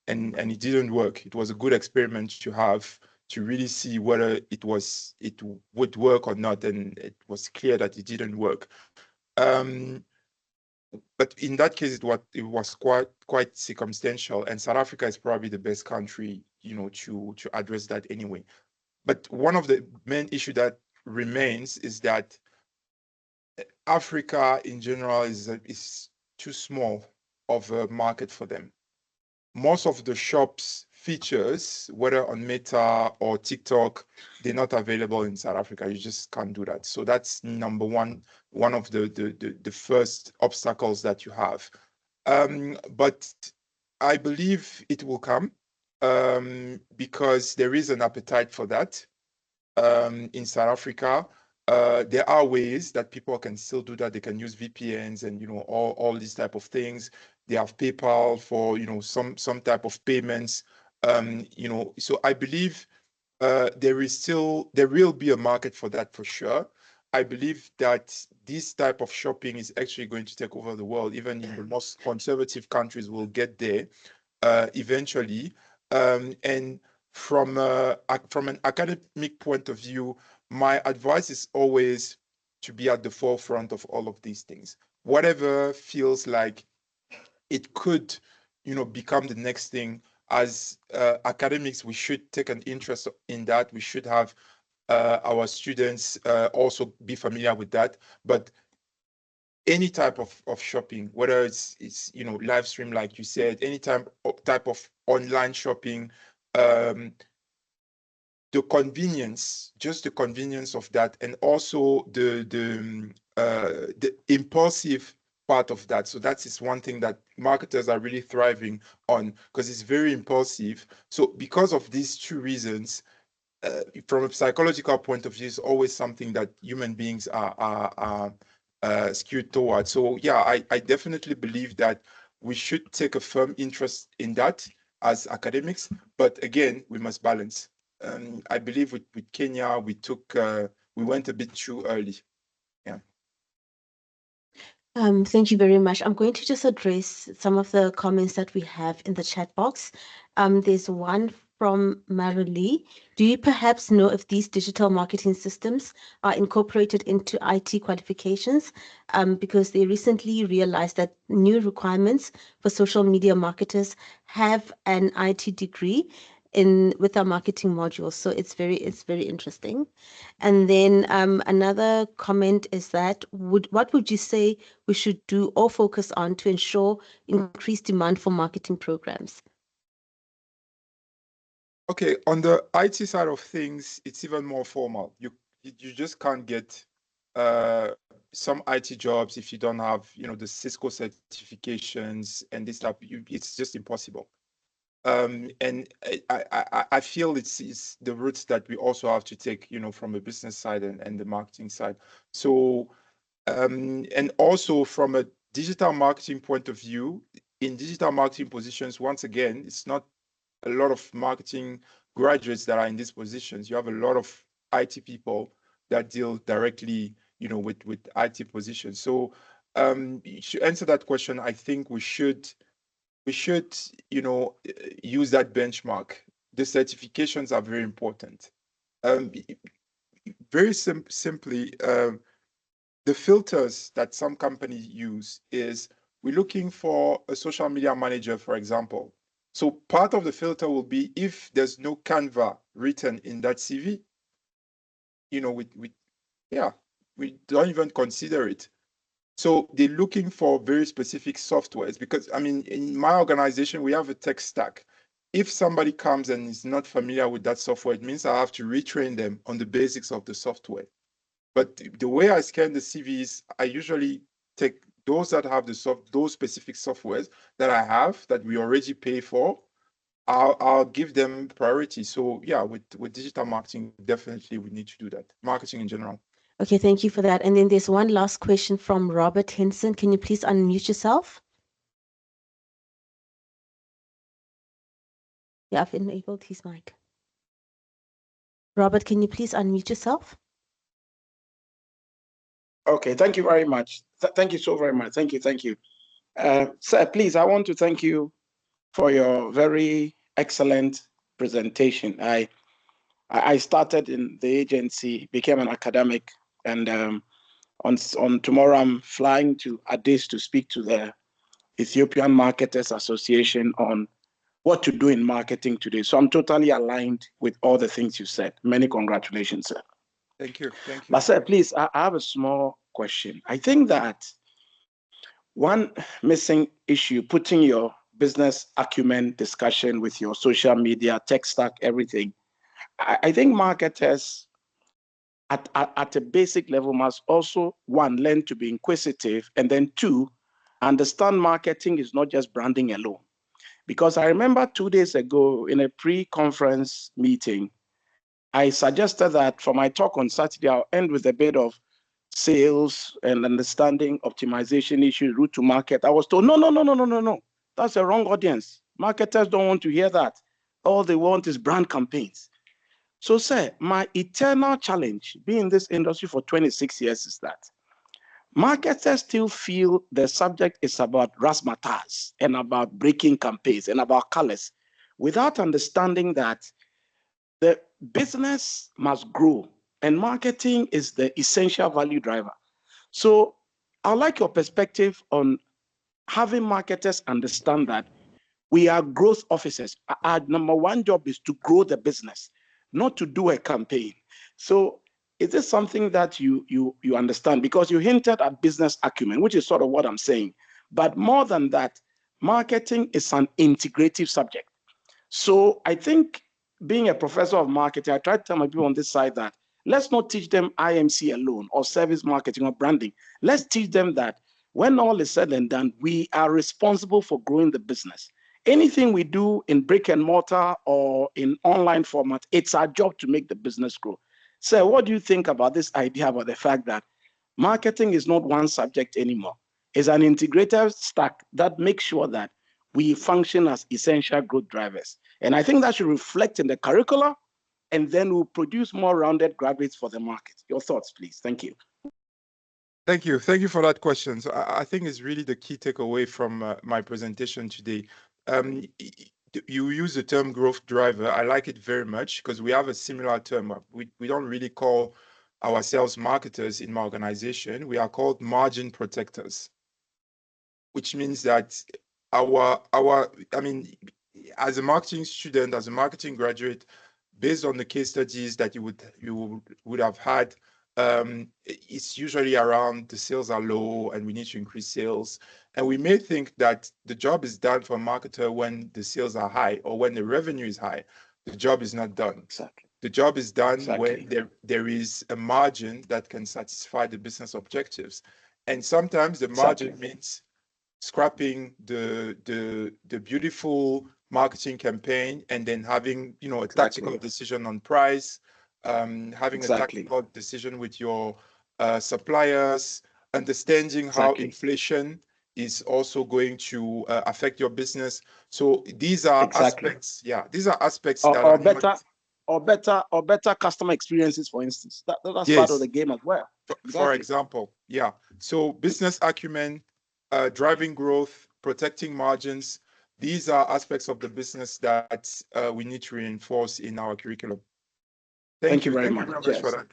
and it didn't work. It was a good experiment to have to really see whether it would work or not, and it was clear that it didn't work. But in that case, it was quite circumstantial, and South Africa is probably the best country, you know, to address that anyway. But one of the main issue that remains is that Africa in general is too small of a market for them. Most of the shops features, whether on Meta or TikTok, they're not available in South Africa. You just can't do that. So that's number one of the first obstacles that you have. But I believe it will come because there is an appetite for that in South Africa. There are ways that people can still do that. They can use VPNs and, you know, all these type of things. They have PayPal for, you know, some type of payments. You know, so I believe there will be a market for that for sure. I believe that this type of shopping is actually going to take over the world. Even in the most conservative countries will get there eventually. And from an academic point of view, my advice is always to be at the forefront of all of these things. Whatever feels like it could, you know, become the next thing. As academics, we should take an interest in that. We should have our students also be familiar with that. But any type of shopping, whether it's you know, live stream, like you said, any type of online shopping, the convenience, just the convenience of that, and also the impulsive part of that. So that is one thing that marketers are really thriving on, because it's very impulsive. So because of these two reasons, from a psychological point of view, it's always something that human beings are skewed towards. So yeah, I definitely believe that we should take a firm interest in that as academics, but again, we must balance. I believe with Kenya, we went a bit too early. Yeah. Thank you very much. I'm going to just address some of the comments that we have in the chat box. There's one from Marilee. Do you perhaps know if these digital marketing systems are incorporated into IT qualifications? Because they recently realized that new requirements for social media marketers have an IT degree with our marketing modules. So it's very interesting. And then another comment is that what would you say we should do or focus on to ensure increased demand for marketing programs? Okay, on the IT side of things, it's even more formal. You just can't get some IT jobs if you don't have, the Cisco certifications and this stuff. It's just impossible. And I feel it's the routes that we also have to take, from a business side and the marketing side. So, and also from a digital marketing point of view, in digital marketing positions, once again, it's not a lot of marketing graduates that are in these positions. You have a lot of IT people that deal directly, with IT positions. So, to answer that question, I think we should, use that benchmark. The certifications are very important. Very simply, the filters that some companies use is we're looking for a social media manager, for example. So part of the filter will be if there's no Canva written in that CV, we don't even consider it. So they're looking for very specific softwares because, in my organization, we have a tech stack. If somebody comes and is not familiar with that software, it means I have to retrain them on the basics of the software. But the way I scan the CVs, I usually take those that have those specific softwares that I have that we already pay for. I'll give them priority. So yeah, with digital marketing, definitely we need to do that. Marketing in general. Okay, thank you for that. And then there's one last question from Robert Henson. Can you please unmute yourself? Yeah, I've enabled his mic. Robert, can you please unmute yourself? Okay, thank you very much. Thank you so very much. Thank you. Sir, please, I want to thank you for your very excellent presentation. I started in the agency, became an academic, and on tomorrow I'm flying to Addis to speak to the Ethiopian Marketers Association on what to do in marketing today. So I'm totally aligned with all the things you said. Many congratulations, sir. Thank you. But sir, please, I have a small question. I think that one missing issue, putting your business acumen discussion with your social media, tech stack, everything, I think marketers at a basic level must also, one, learn to be inquisitive, and then two, understand marketing is not just branding alone. Because I remember 2 days ago in a pre-conference meeting, I suggested that for my talk on Saturday, I'll end with a bit of sales and understanding optimization issues, route to market. I was told, no. That's a wrong audience. Marketers don't want to hear that. All they want is brand campaigns. So, sir, my eternal challenge being in this industry for 26 years is that marketers still feel the subject is about razzmatazz and about breaking campaigns and about colors without understanding that the business must grow and marketing is the essential value driver. So I'd like your perspective on having marketers understand that we are growth officers. Our number one job is to grow the business, not to do a campaign. So is this something that you understand? Because you hinted at business acumen, which is sort of what I'm saying. But more than that, marketing is an integrative subject. So I think being a professor of marketing, I try to tell my people on this side that let's not teach them IMC alone or service marketing or branding. Let's teach them that when all is said and done, we are responsible for growing the business. Anything we do in brick and mortar or in online format, it's our job to make the business grow. So what do you think about this idea about the fact that marketing is not one subject anymore? It's an integrated stack that makes sure that we function as essential growth drivers. And I think that should reflect in the curricula and then we'll produce more rounded graduates for the market. Your thoughts, please. Thank you. Thank you. Thank you for that question. So I think it's really the key takeaway from my presentation today. You use the term growth driver. I like it very much because we have a similar term. We don't really call ourselves marketers in my organization. We are called margin protectors, which means that I mean, as a marketing student, as a marketing graduate, based on the case studies that you would have had, it's usually around the sales are low and we need to increase sales. And we may think that the job is done for a marketer when the sales are high or when the revenue is high. The job is not done. Exactly. The job is done Exactly. when there is a margin that can satisfy the business objectives. And sometimes the margin Exactly. means scrapping the beautiful marketing campaign and then having, you know, a tactical Exactly. decision on price, having a Exactly. tactical decision with your suppliers, understanding how Exactly. inflation is also going to affect your business. So these are Exactly. aspects, yeah, these are aspects Or, that or are better, not, or better customer experiences, for instance. That's part of yes, the game as well. for Exactly. example, yeah. So business acumen, driving growth, protecting margins, these are aspects of the business that we need to reinforce in our curriculum. Thank you very Thank you much. very much for Yes. that.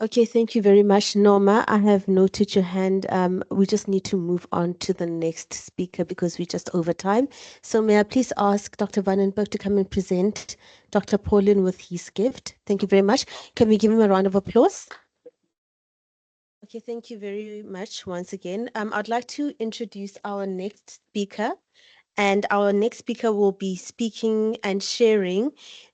Okay, thank you very much, Norma. I have noted your hand. We just need to move on to the next speaker because we're just over time. So may I please ask Dr. Vandenberg to come and present Dr. Paulin with his gift. Thank you very much. Can we give him a round of applause? Okay, thank you very much once again. I'd like to introduce our next speaker. And our next speaker will be speaking and sharing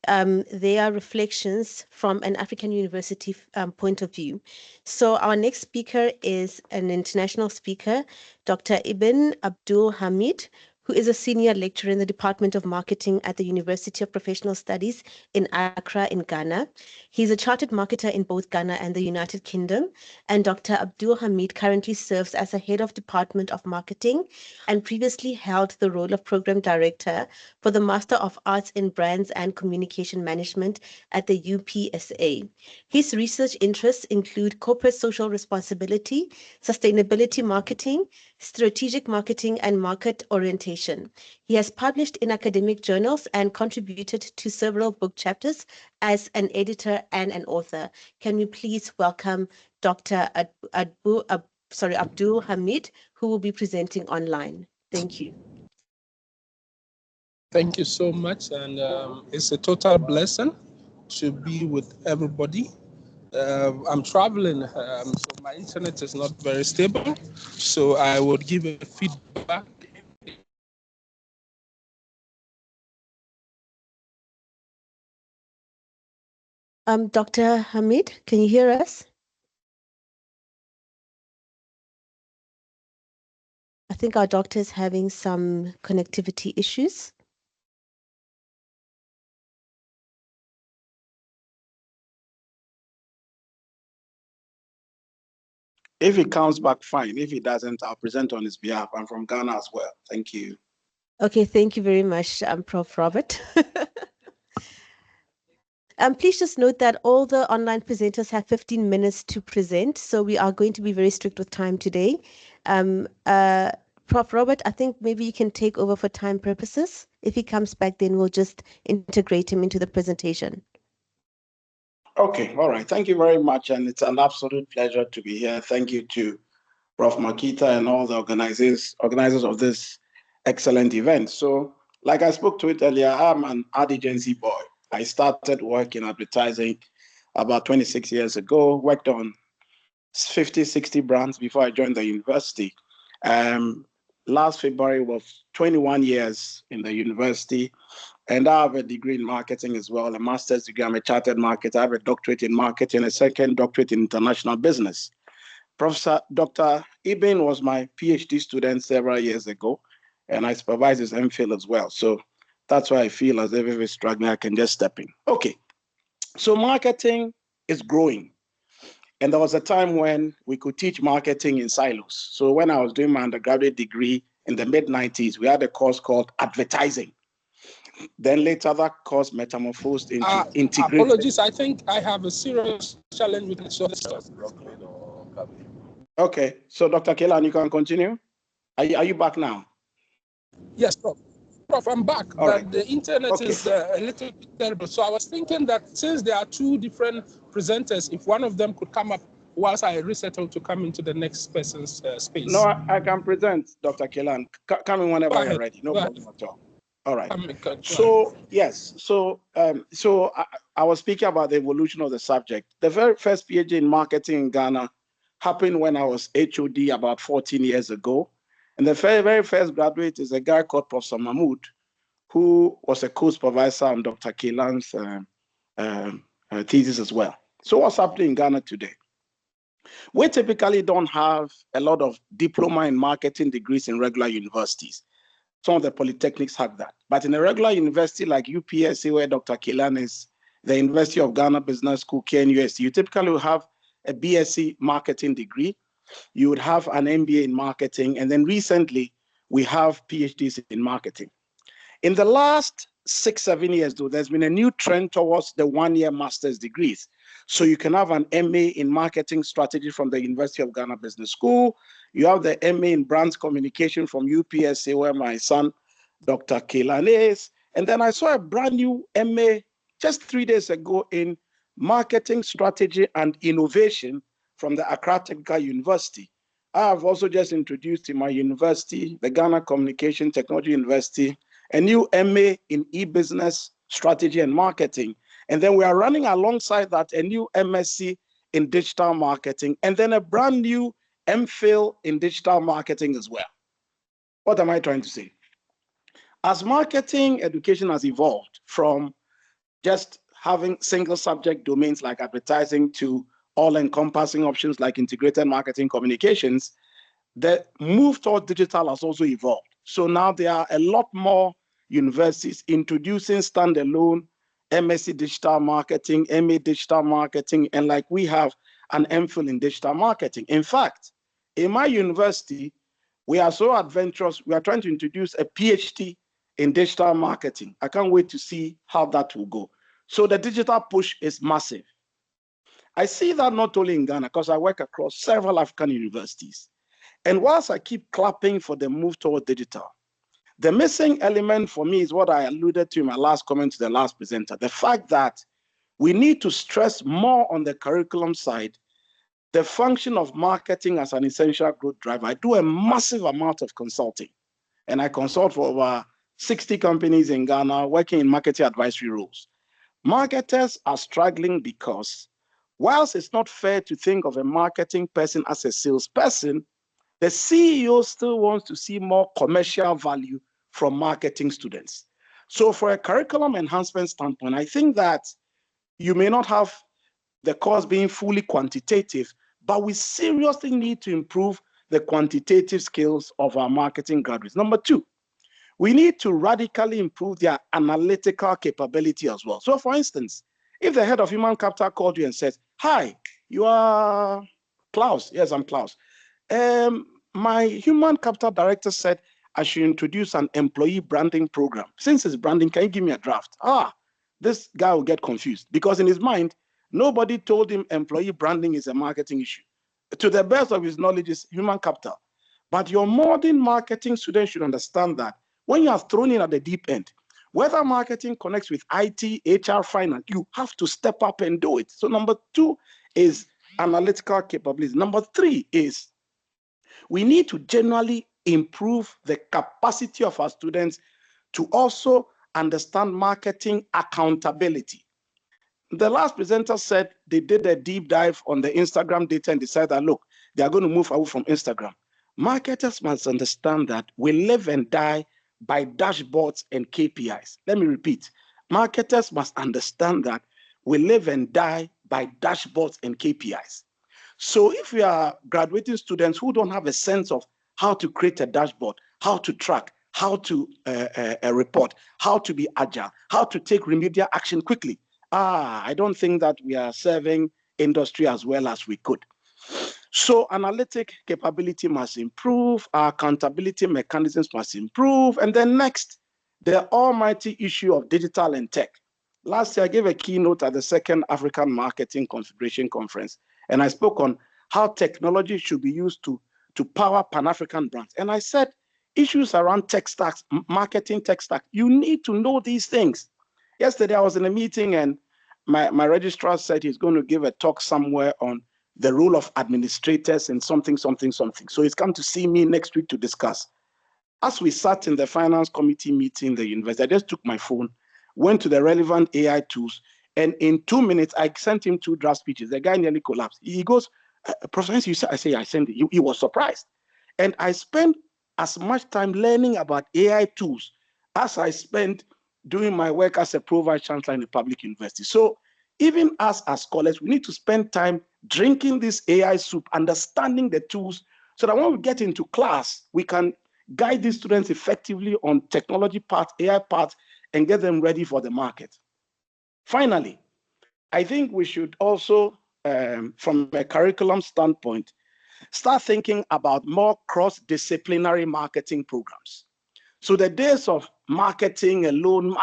their reflections from an African university point of view. So our next speaker is an international speaker, Dr. Ibn Abdul Hamid, who is a senior lecturer in the Department of Marketing at the University of Professional Studies in Accra in Ghana. He's a chartered marketer in both Ghana and the United Kingdom. And Dr. Abdul Hamid currently serves as a head of Department of Marketing and previously held the role of Program Director for the Master of Arts in Brands and Communication Management at the UPSA. His research interests include corporate social responsibility, sustainability marketing, strategic marketing, and market orientation. He has published in academic journals and contributed to several book chapters as an editor and an author. Can we please welcome Dr. Abdul Hamid, who will be presenting online. Thank you. Thank you so much. And it's a total blessing to be with everybody. I'm traveling, so my internet is not very stable. So I would give a feedback. Dr. Hamid, can you hear us? I think our doctor is having some connectivity issues. If he comes back, fine. If he doesn't, I'll present on his behalf. I'm from Ghana as well. Thank you. Okay, thank you very much, Prof. Robert. Please just note that all the online presenters have 15 minutes to present, so we are going to be very strict with time today. Prof. Robert, I think maybe you can take over for time purposes. If he comes back, then we'll just integrate him into the presentation. Okay, all right. Thank you very much. And it's an absolute pleasure to be here. Thank you to Prof. Makita and all the organizers of this excellent event. So, like I spoke to it earlier, I'm an ad agency boy. I started work in advertising about 26 years ago, worked on 50, 60 brands before I joined the university. Last February was 21 years in the university, and I have a degree in marketing as well, a master's degree. I'm a chartered marketer. I have a doctorate in marketing, a second doctorate in international business. Professor Dr. Ibn was my PhD student several years ago, and I supervise his MPhil as well. So that's why I feel as if he's struggling, I can just step in. Okay, so marketing is growing. And there was a time when we could teach marketing in silos. So when I was doing my undergraduate degree in the mid-90s, we had a course called advertising. Then later that course metamorphosed into integrated. Apologies, I think I have a serious challenge with it. Okay, so Dr. Kelan, you can continue. Are you back now? Yes, Prof. Prof, I'm back, All but right. the internet Okay. is a little bit terrible. So I was thinking that since there are two different presenters, if one of them could come up whilst I resettle to come into the next person's space. No, I can present, Dr. Kelan. Come in whenever you're ready. No problem at all. All right. So yes, so I was speaking about the evolution of the subject. The very first PhD in marketing in Ghana happened when I was HOD about 14 years ago. And the very first graduate is a guy called Professor Mahmoud, who was a co-supervisor on Dr. Kelan's thesis as well. So what's happening in Ghana today? We typically don't have a lot of diploma in marketing degrees in regular universities. Some of the polytechnics have that. But in a regular university like UPSC, where Dr. Kelan is, the University of Ghana Business School, KNUST, you typically will have a BSc marketing degree. You would have an MBA in marketing. And then recently, we have PhDs in marketing. In the last 6-7 years, though, there's been a new trend towards the one-year master's degrees. So you can have an MA in marketing strategy from the University of Ghana Business School. You have the MA in brands communication from UPSC, where my son, Dr. Kelan, is. And then I saw a brand new MA just 3 days ago in marketing strategy and innovation from the Accra Technical University. I have also just introduced in my university, the Ghana Communication Technology University, a new MA in e-business strategy and marketing. And then we are running alongside that a new MSc in digital marketing, and then a brand new MPhil in digital marketing as well. What am I trying to say? As marketing education has evolved from just having single subject domains like advertising to all-encompassing options like integrated marketing communications, the move toward digital has also evolved. So now there are a lot more universities introducing standalone MSc digital marketing, MA digital marketing, and like we have an MPhil in digital marketing. In fact, in my university, we are so adventurous, we are trying to introduce a PhD in digital marketing. I can't wait to see how that will go. So the digital push is massive. I see that not only in Ghana, because I work across several African universities. And whilst I keep clapping for the move toward digital, the missing element for me is what I alluded to in my last comment to the last presenter, the fact that we need to stress more on the curriculum side, the function of marketing as an essential growth driver. I do a massive amount of consulting, and I consult for over 60 companies in Ghana working in marketing advisory roles. Marketers are struggling because whilst it's not fair to think of a marketing person as a salesperson, the CEO still wants to see more commercial value from marketing students. So for a curriculum enhancement standpoint, I think that you may not have the course being fully quantitative, but we seriously need to improve the quantitative skills of our marketing graduates. Number two, we need to radically improve their analytical capability as well. So for instance, if the head of human capital called you and says, "Hi, you are Klaus." "Yes, I'm Klaus. My human capital director said I should introduce an employee branding program. Since it's branding, can you give me a draft?" This guy will get confused because in his mind, nobody told him employee branding is a marketing issue. To the best of his knowledge, is human capital. But your modern marketing students should understand that when you are thrown in at the deep end, whether marketing connects with IT, HR, finance, you have to step up and do it. So number two is analytical capabilities. Number three is we need to generally improve the capacity of our students to also understand marketing accountability. The last presenter said they did a deep dive on the Instagram data and decided that, look, they are going to move away from Instagram. Marketers must understand that we live and die by dashboards and KPIs. Let me repeat. Marketers must understand that we live and die by dashboards and KPIs. So if we are graduating students who don't have a sense of how to create a dashboard, how to track, how to report, how to be agile, how to take remedial action quickly, I don't think that we are serving industry as well as we could. So analytic capability must improve, our accountability mechanisms must improve, and then next, the almighty issue of digital and tech. Last year, I gave a keynote at the second African Marketing Confederation Conference, and I spoke on how technology should be used to power Pan-African brands. And I said, issues around tech stacks, marketing tech stack, you need to know these things. Yesterday, I was in a meeting and my registrar said he's going to give a talk somewhere on the role of administrators and something. So he's come to see me next week to discuss. As we sat in the finance committee meeting in the university, I just took my phone, went to the relevant AI tools, and in 2 minutes, I sent him 2 draft speeches. The guy nearly collapsed. He goes, Professor, you said, I say, I sent it. He was surprised. And I spent as much time learning about AI tools as I spent doing my work as a pro-vice chancellor in a public university. So even us as scholars, we need to spend time drinking this AI soup, understanding the tools, so that when we get into class, we can guide these students effectively on technology part, AI part, and get them ready for the market. Finally, I think we should also, from a curriculum standpoint, start thinking about more cross-disciplinary marketing programs. So the days of marketing alone,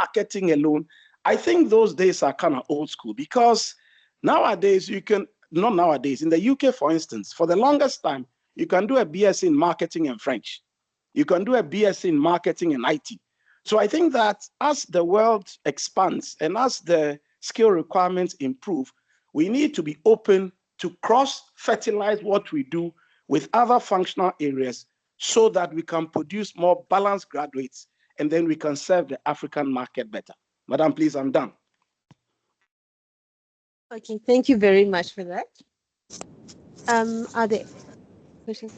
I think those days are kind of old school, because nowadays you can, not nowadays, in the UK, for instance, for the longest time, you can do a BS in marketing and French. You can do a BS in marketing and IT. So I think that as the world expands and as the skill requirements improve, we need to be open to cross-fertilize what we do with other functional areas so that we can produce more balanced graduates, and then we can serve the African market better. Madam, please, I'm done. Okay, thank you very much for that. Are there questions?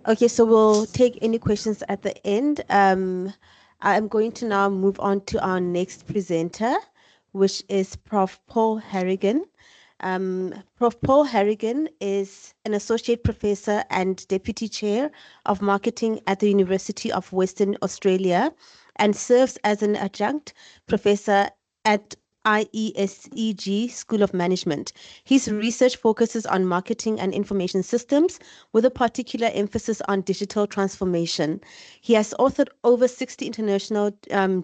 Okay, so we'll take any questions at the end. I'm going to now move on to our next presenter, which is Prof. Paul Harrigan. Prof. Paul Harrigan is an associate professor and deputy chair of marketing at the University of Western Australia and serves as an adjunct professor at IESEG School of Management. His research focuses on marketing and information systems with a particular emphasis on digital transformation. He has authored over 60 international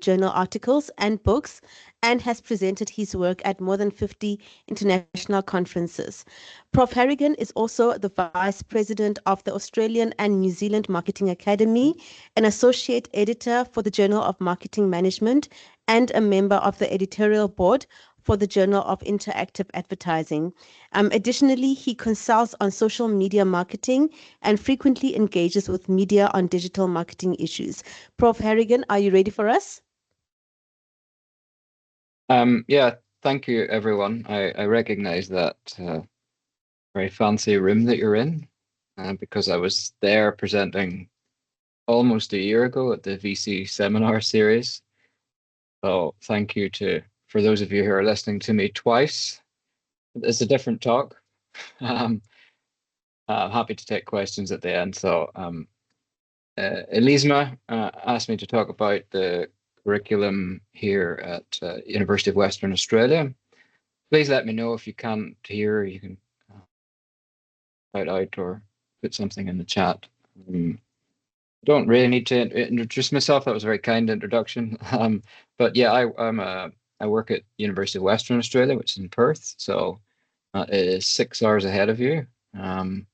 journal articles and books and has presented his work at more than 50 international conferences. Prof. Harrigan is also the Vice President of the Australian and New Zealand Marketing Academy, an Associate Editor for the Journal of Marketing Management, and a member of the editorial board for the Journal of Interactive Advertising. Additionally, he consults on social media marketing and frequently engages with media on digital marketing issues. Prof. Harrigan, are you ready for us? Yeah, thank you, everyone. I recognize that very fancy room that you're in because I was there presenting almost a year ago at the VC seminar series. So thank you for those of you who are listening to me twice. It's a different talk. I'm happy to take questions at the end. So Elisma asked me to talk about the curriculum here at University of Western Australia. Please let me know if you can't hear. You can shout out or put something in the chat. Don't really need to introduce myself. That was a very kind introduction. But yeah, I work at University of Western Australia, which is in Perth. So it is 6 hours ahead of you. And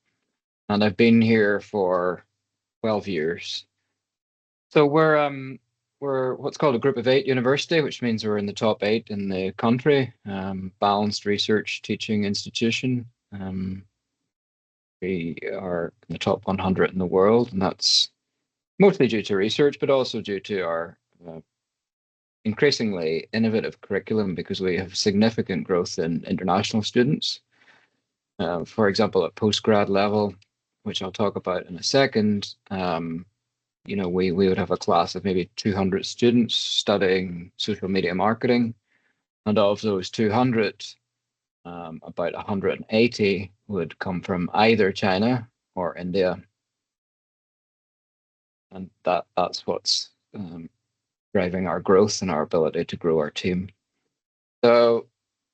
I've been here for 12 years. So we're what's called a Group of 8 university, which means we're in the top 8 in the country. Balanced research teaching institution. We are in the top 100 in the world, and that's mostly due to research, but also due to our increasingly innovative curriculum because we have significant growth in international students. For example, at postgrad level, which I'll talk about in a second, we would have a class of maybe 200 students studying social media marketing. And of those 200, about 180 would come from either China or India. And that's what's driving our growth and our ability to grow our team. So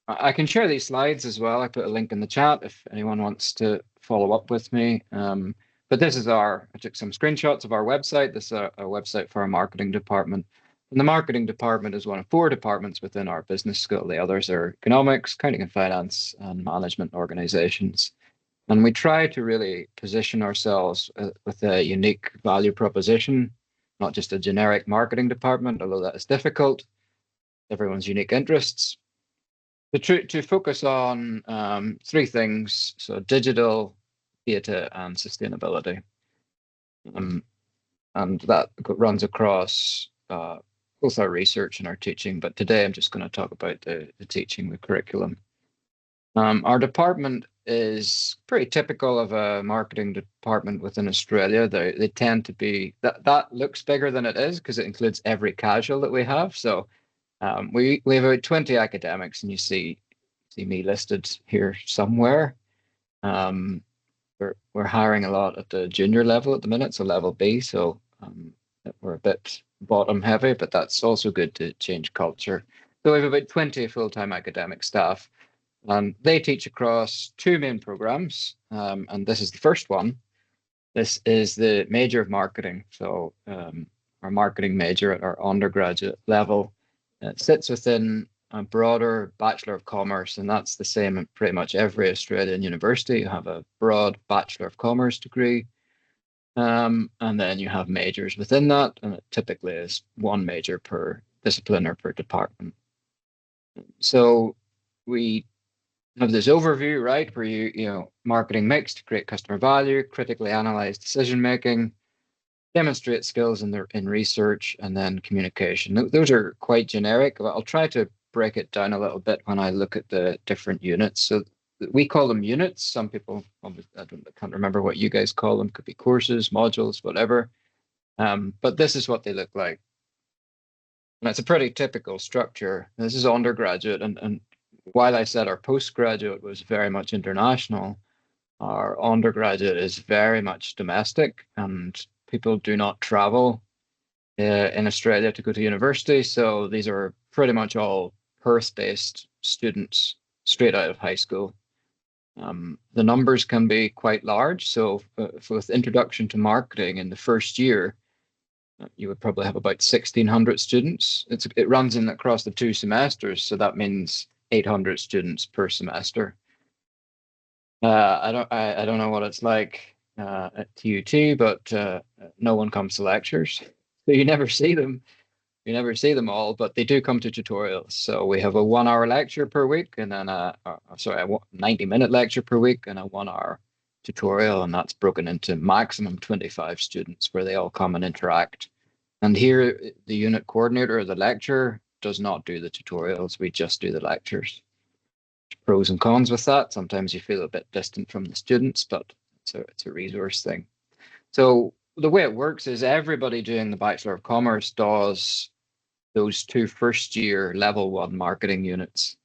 I can share these slides as well. I put a link in the chat if anyone wants to follow up with me. But this is I took some screenshots of our website. This is a website for our marketing department. And the marketing department is one of 4 departments within our business school. The others are economics, accounting and finance, and management organizations. And we try to really position ourselves with a unique value proposition, not just a generic marketing department, although that is difficult, everyone's unique interests. To focus on 3 things, so digital, data, and sustainability. And that runs across both our research and our teaching, but today I'm just going to talk about the teaching, the curriculum. Our department is pretty typical of a marketing department within Australia. They tend to be, that looks bigger than it is because it includes every casual that we have. So we have about 20 academics, and you see me listed here somewhere. We're hiring a lot at the junior level at the minute, so level B. So we're a bit bottom heavy, but that's also good to change culture. So we have about 20 full-time academic staff. They teach across 2 main programs, and this is the first one. This is the major of marketing. So our marketing major at our undergraduate level sits within a broader Bachelor of Commerce, and that's the same in pretty much every Australian university. You have a broad Bachelor of Commerce degree, and then you have majors within that, and it typically is 1 major per discipline or per department. So we have this overview, right, where you marketing mix to create customer value, critically analyze decision making, demonstrate skills in research, and then communication. Those are quite generic, but I'll try to break it down a little bit when I look at the different units. So we call them units. Some people, I can't remember what you guys call them. Could be courses, modules, whatever. But this is what they look like. And it's a pretty typical structure. This is undergraduate, and while I said our postgraduate was very much international, our undergraduate is very much domestic, and people do not travel in Australia to go to university. So these are pretty much all Perth-based students straight out of high school. The numbers can be quite large. So with introduction to marketing in the first year, you would probably have about 1,600 students. It runs in across the 2 semesters, so that means 800 students per semester. I don't know what it's like at TUT, but no one comes to lectures, so you never see them. You never see them all, but they do come to tutorials. So we have a 1-hour lecture per week, and then a 90-minute lecture per week, and a 1-hour tutorial, and that's broken into maximum 25 students where they all come and interact. And here, the unit coordinator of the lecture does not do the tutorials. We just do the lectures. Pros and cons with that. Sometimes you feel a bit distant from the students, but it's a resource thing. So the way it works is everybody doing the Bachelor of Commerce does those 2 first-year level 1 marketing units.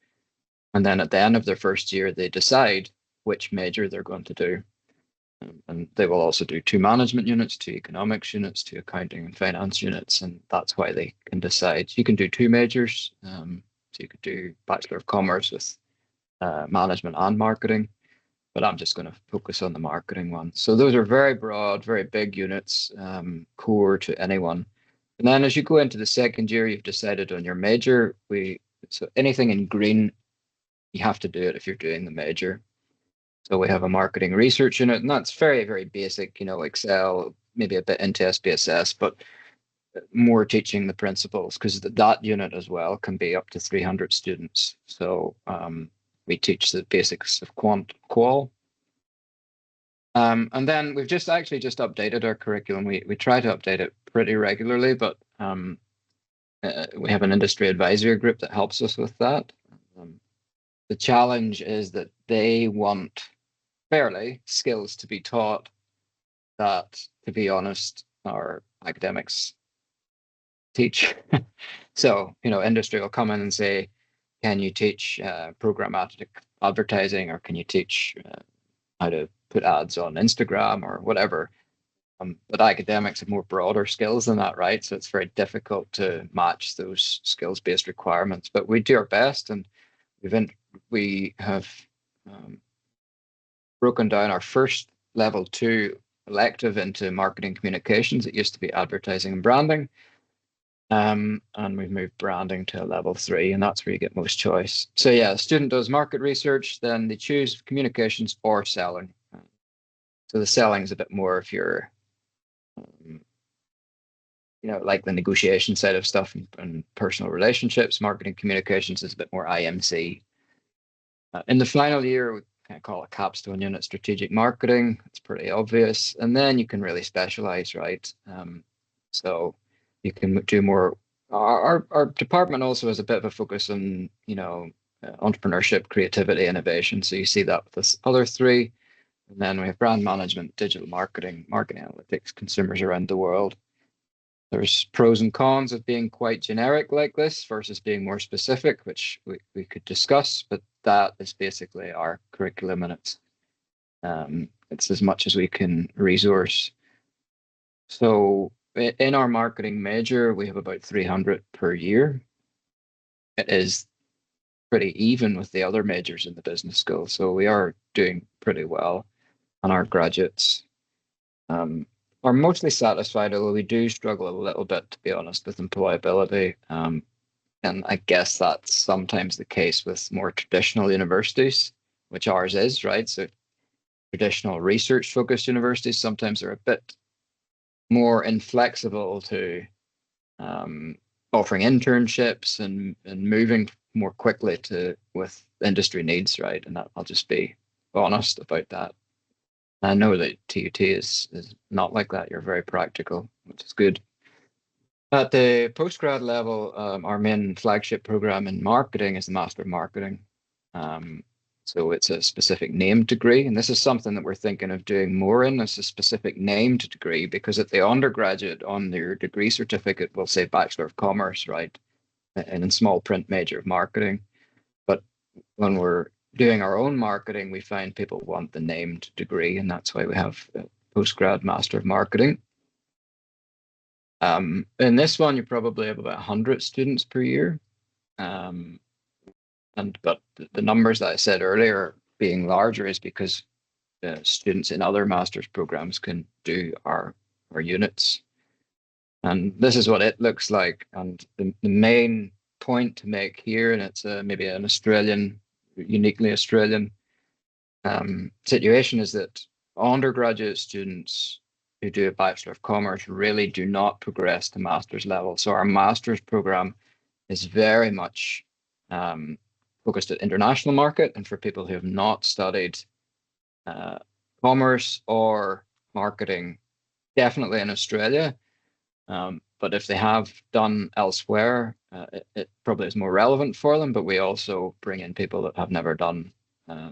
And then at the end of their first year, they decide which major they're going to do. And they will also do 2 management units, 2 economics units, 2 accounting and finance units. And that's why they can decide. You can do 2 majors. So you could do Bachelor of Commerce with management and marketing, but I'm just going to focus on the marketing one. So those are very broad, very big units, core to anyone. And then as you go into the second year, you've decided on your major. So anything in green, you have to do it if you're doing the major. So we have a marketing research unit, and that's very, very basic, Excel, maybe a bit into SPSS, but more teaching the principles, because that unit as well can be up to 300 students. So we teach the basics of qual. And then we've just updated our curriculum. We try to update it pretty regularly, but we have an industry advisory group that helps us with that. The challenge is that they want fairly skills to be taught that, to be honest, our academics teach. So, industry will come in and say, can you teach programmatic advertising, or can you teach how to put ads on Instagram or whatever? But academics have more broader skills than that, right? So it's very difficult to match those skills-based requirements. But we do our best, and we have broken down our first level 2 elective into marketing communications. It used to be advertising and branding. And we've moved branding to a level 3, and that's where you get most choice. So yeah, a student does market research, then they choose communications or selling. So the selling is a bit more if you're, like the negotiation side of stuff and personal relationships. Marketing communications is a bit more IMC. In the final year, we kind of call it capstone unit strategic marketing. It's pretty obvious. And then you can really specialize, right? So you can do more. Our department also has a bit of a focus on, entrepreneurship, creativity, innovation. So you see that with this other 3. And then we have brand management, digital marketing, marketing analytics, consumers around the world. There's pros and cons of being quite generic like this versus being more specific, which we could discuss, but that is basically our curriculum, and it's as much as we can resource. So in our marketing major, we have about 300 per year. It is pretty even with the other majors in the business school, so we are doing pretty well. And our graduates are mostly satisfied, although we do struggle a little bit, to be honest, with employability. And I guess that's sometimes the case with more traditional universities, which ours is, right? So traditional research-focused universities sometimes are a bit more inflexible to offering internships and moving more quickly with industry needs, right? And I'll just be honest about that. I know that TUT is not like that. You're very practical, which is good. At the postgrad level, our main flagship program in marketing is the Master of Marketing. So it's a specific named degree, and this is something that we're thinking of doing more in. It's a specific named degree because at the undergraduate on their degree certificate will say Bachelor of Commerce, right? And in small print, Major of Marketing. But when we're doing our own marketing, we find people want the named degree, and that's why we have postgrad Master of Marketing. In this one, you probably have about 100 students per year. But the numbers that I said earlier being larger is because students in other master's programs can do our units. And this is what it looks like. And the main point to make here, and it's maybe an uniquely Australian situation, is that undergraduate students who do a Bachelor of Commerce really do not progress to master's level. So our master's program is very much focused at international market and for people who have not studied commerce or marketing, definitely in Australia. But if they have done elsewhere, it probably is more relevant for them. But we also bring in people that have never done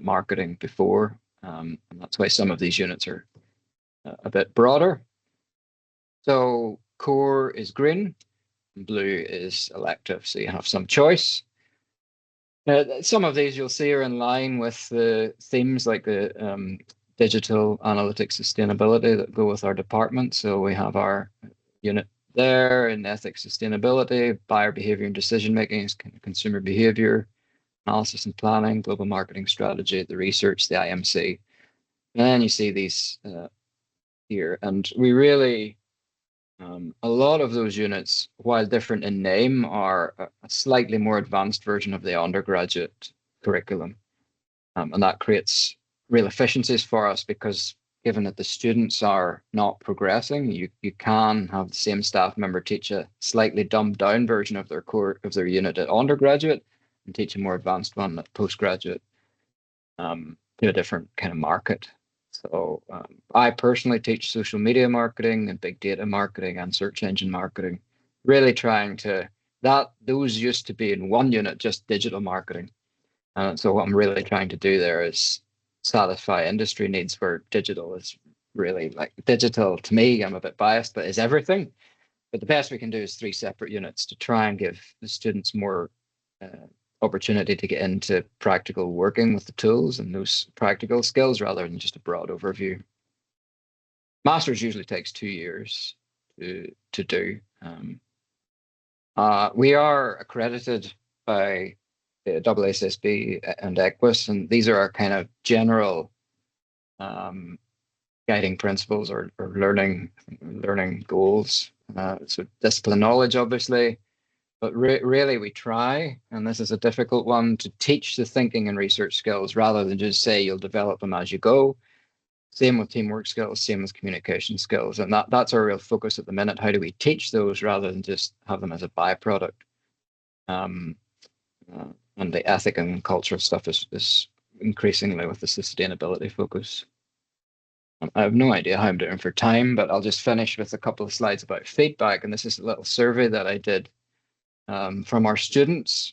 marketing before. And that's why some of these units are a bit broader. So core is green, blue is elective, so you have some choice. Some of these you'll see are in line with the themes like the digital analytics sustainability that go with our department. So we have our unit there in ethics sustainability, buyer behavior and decision making, consumer behavior, analysis and planning, global marketing strategy, the research, the IMC. And then you see these here. And we really, a lot of those units, while different in name, are a slightly more advanced version of the undergraduate curriculum. And that creates real efficiencies for us because given that the students are not progressing, you can have the same staff member teach a slightly dumbed down version of their unit at undergraduate and teach a more advanced one at postgraduate to a different kind of market. So I personally teach social media marketing and big data marketing and search engine marketing, really trying to, those used to be in one unit, just digital marketing. So what I'm really trying to do there is satisfy industry needs where digital is really like digital to me, I'm a bit biased, but is everything. But the best we can do is 3 separate units to try and give the students more opportunity to get into practical working with the tools and those practical skills rather than just a broad overview. Masters usually takes 2 years to do. We are accredited by AASSB and EQUIS, and these are our kind of general guiding principles or learning goals. So discipline knowledge, obviously, but really we try, and this is a difficult one, to teach the thinking and research skills rather than just say you'll develop them as you go. Same with teamwork skills, same with communication skills, and that's our real focus at the minute. How do we teach those rather than just have them as a byproduct? And the ethic and cultural stuff is increasingly with the sustainability focus. I have no idea how I'm doing for time, but I'll just finish with a couple of slides about feedback. And this is a little survey that I did from our students.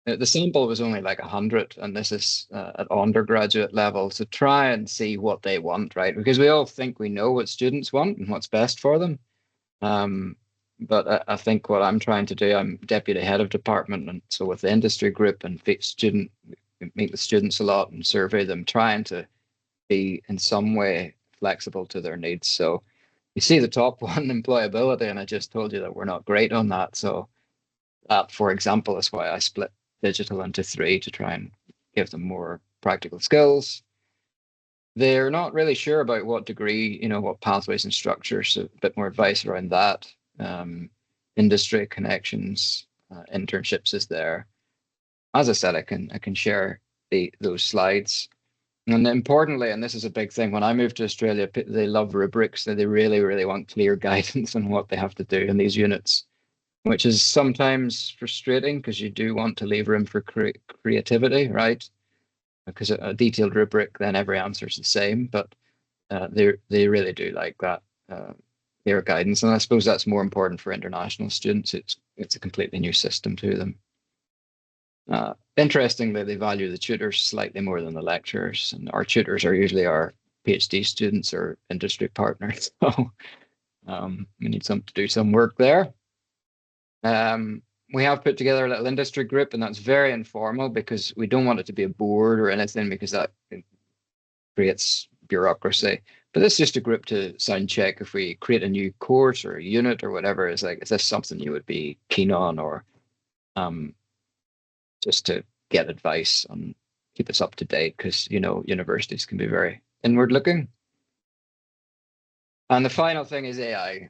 The sample was only like 100, and this is at undergraduate level, to try and see what they want, right? Because we all think we know what students want and what's best for them. But I think what I'm trying to do, I'm deputy head of department, and so with the industry group and meet the students a lot and survey them, trying to be in some way flexible to their needs. So you see the top one, employability, and I just told you that we're not great on that. So that, for example, is why I split digital into 3 to try and give them more practical skills. They're not really sure about what degree, what pathways and structures, so a bit more advice around that. Industry connections, internships is there. As I said, I can share those slides. And importantly, and this is a big thing, when I moved to Australia, they love rubrics. They really, really want clear guidance on what they have to do in these units, which is sometimes frustrating because you do want to leave room for creativity, right? Because a detailed rubric, then every answer is the same, but they really do like that clear guidance. And I suppose that's more important for international students. It's a completely new system to them. Interestingly, they value the tutors slightly more than the lecturers, and our tutors are usually our PhD students or industry partners. So we need to do some work there. We have put together a little industry group, and that's very informal because we don't want it to be a board or anything, because that creates bureaucracy. But it's just a group to sound check if we create a new course or a unit or whatever. It's like, is this something you would be keen on, or just to get advice and keep us up to date, because universities can be very inward looking. And the final thing is AI.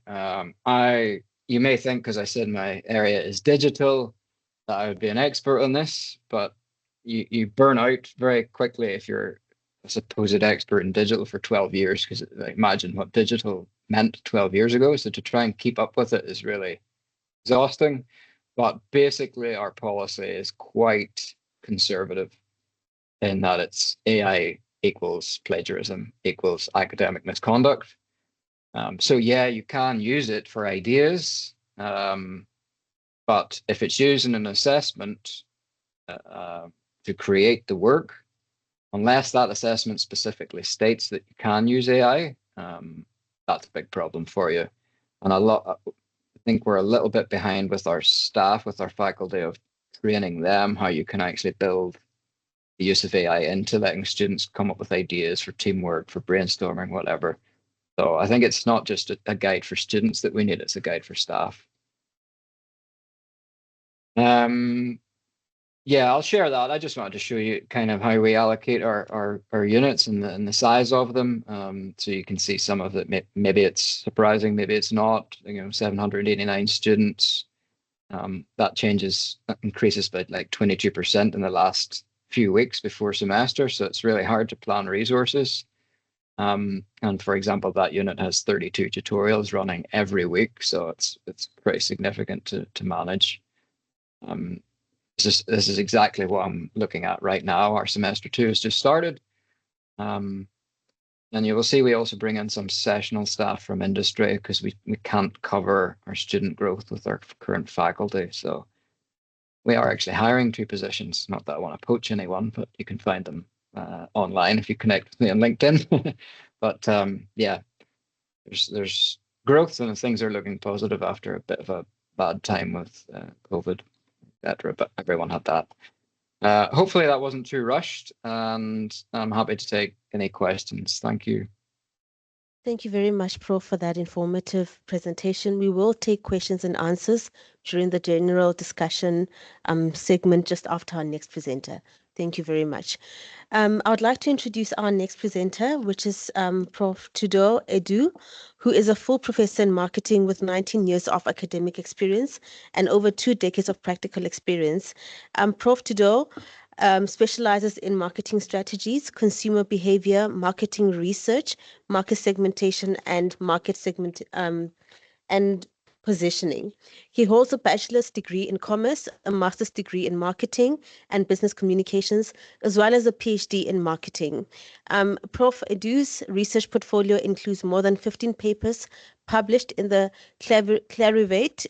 You may think, because I said my area is digital, that I would be an expert on this, but you burn out very quickly if you're a supposed expert in digital for 12 years, because imagine what digital meant 12 years ago. So to try and keep up with it is really exhausting. But basically, our policy is quite conservative in that it's AI equals plagiarism equals academic misconduct. So yeah, you can use it for ideas, but if it's used in an assessment to create the work, unless that assessment specifically states that you can use AI, that's a big problem for you. And I think we're a little bit behind with our staff, with our faculty, of training them how you can actually build the use of AI into letting students come up with ideas for teamwork, for brainstorming, whatever. So I think it's not just a guide for students that we need, it's a guide for staff. Yeah, I'll share that. I just wanted to show you kind of how we allocate our units and the size of them. So you can see some of it. Maybe it's surprising, maybe it's not. 789 students. That increases by like 22% in the last few weeks before semester. So it's really hard to plan resources. And for example, that unit has 32 tutorials running every week, so it's pretty significant to manage. This is exactly what I'm looking at right now. Our semester 2 has just started, and you will see we also bring in some sessional staff from industry because we can't cover our student growth with our current faculty. So we are actually hiring 2 positions. Not that I want to poach anyone, but you can find them online if you connect with me on LinkedIn. But yeah, there's growth, and things are looking positive after a bit of a bad time with COVID, etc. But everyone had that. Hopefully that wasn't too rushed, and I'm happy to take any questions. Thank you. Thank you very much, Prof, for that informative presentation. We will take questions and answers during the general discussion segment just after our next presenter. Thank you very much. I would like to introduce our next presenter, which is Prof. Tudo Edu, who is a full professor in marketing with 19 years of academic experience and over 2 decades of practical experience. Prof. Tudo specializes in marketing strategies, consumer behavior, marketing research, market segmentation, and market segment and positioning. He holds a bachelor's degree in commerce, a master's degree in marketing and business communications, as well as a PhD in marketing. Prof. Edu's research portfolio includes more than 15 papers published in the Clarivate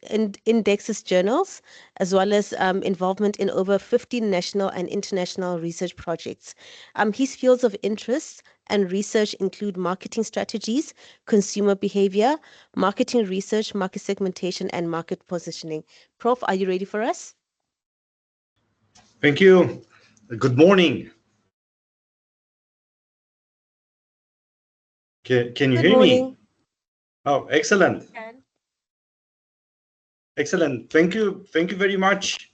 and Indexes journals, as well as involvement in over 15 national and international research projects. His fields of interest and research include marketing strategies, consumer behavior, marketing research, market segmentation, and market positioning. Prof, are you ready for us? Thank you. Good morning. Can you hear me? Oh, excellent. Excellent. Thank you. Thank you very much.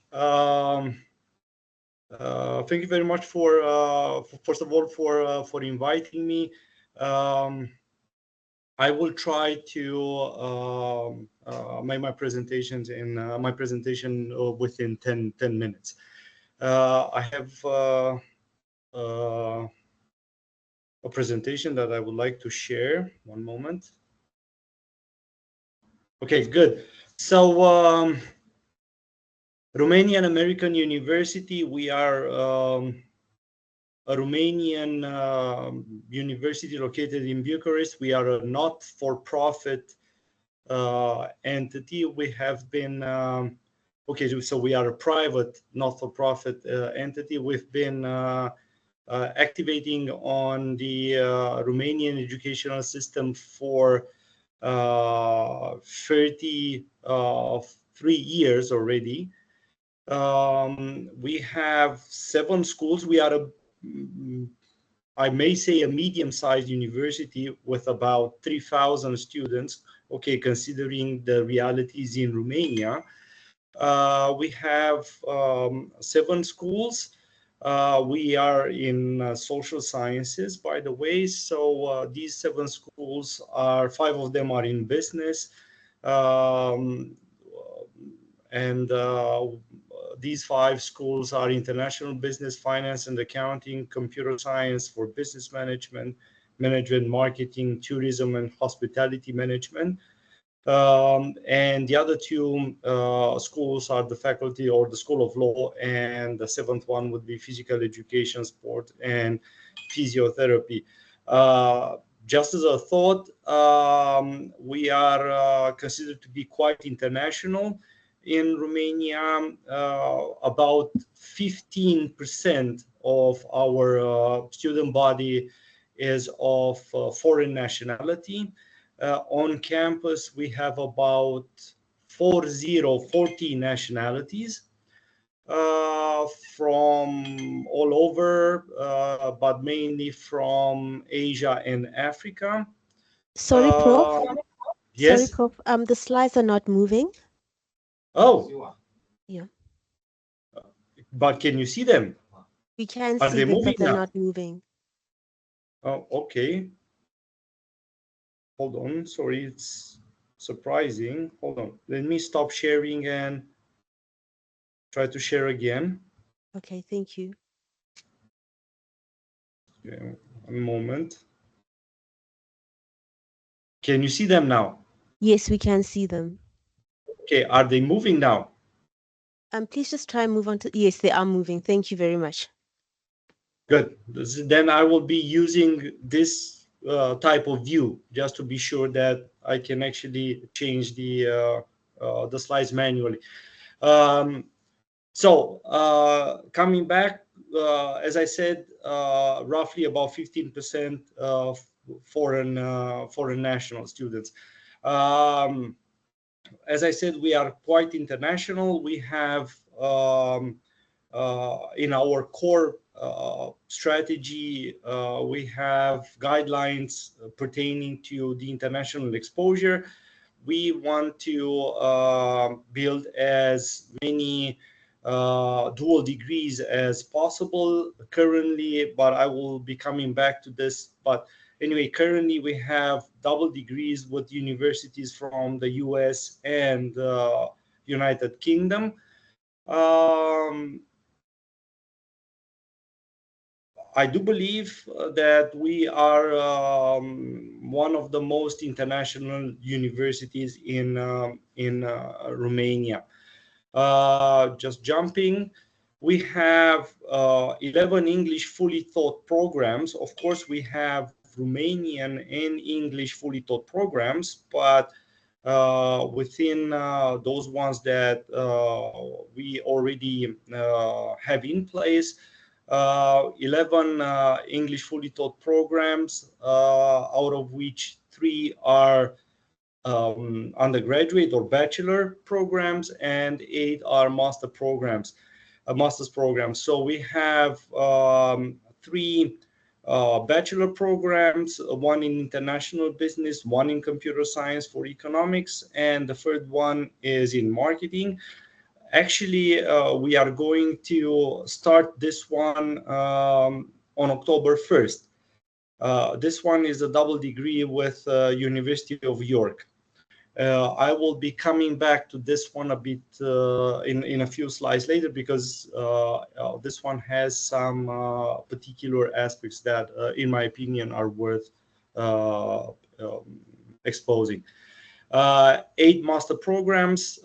Thank you very much for first of all for inviting me. I will try to make my presentations in my presentation within 10 minutes. I have a presentation that I would like to share. One moment. Okay, good. So Romanian American University, we are a Romanian university located in Bucharest. We are a not-for-profit entity. We have been, okay, so we are a private not-for-profit entity. We've been activating on the Romanian educational system for 33 years already. We have 7 schools. We are I may say a medium-sized university with about 3,000 students, okay, considering the realities in Romania. We have 7 schools. We are in social sciences, by the way. So these 7 schools are, 5 of them are in business. These 5 schools are international business, finance and accounting, computer science for business management, marketing, tourism, and hospitality management. And the other 2 schools are the faculty or the School of Law, and the 7th one would be physical education, sport, and physiotherapy. Just as a thought, we are considered to be quite international. In Romania, about 15% of our student body is of foreign nationality. On campus, we have about 40 nationalities from all over, but mainly from Asia and Africa. Sorry, Prof. Yes. Sorry, Prof. The slides are not moving. Oh. Yeah. But can you see them? We can Are see they them, moving but they're now? not moving. Oh, okay. Hold on. Sorry, it's surprising. Hold on. Let me stop sharing and try to share again. Okay, thank you. Okay, a moment. Can you see them now? Yes, we can see them. Okay, are they moving now? Please just try and move on to, yes, they are moving. Thank you very much. Good. Then I will be using this type of view just to be sure that I can actually change the slides manually. So coming back, as I said, roughly about 15% of foreign national students. As I said, we are quite international. We have in our core strategy, we have guidelines pertaining to the international exposure. We want to build as many dual degrees as possible currently, but I will be coming back to this. But anyway, currently we have double degrees with universities from the US and United Kingdom. I do believe that we are one of the most international universities in Romania. Just jumping, we have 11 English fully taught programs. Of course, we have Romanian and English fully taught programs, but within those ones that we already have in place, 11 English fully taught programs, out of which 3 are undergraduate or bachelor programs, and 8 are master programs, master's programs. So we have 3 bachelor programs, 1 in international business, 1 in computer science for economics, and the third one is in marketing. Actually, we are going to start this one on October 1st. This one is a double degree with University of York. I will be coming back to this one a bit in a few slides later, because this one has some particular aspects that, in my opinion, are worth exposing. 8 master programs.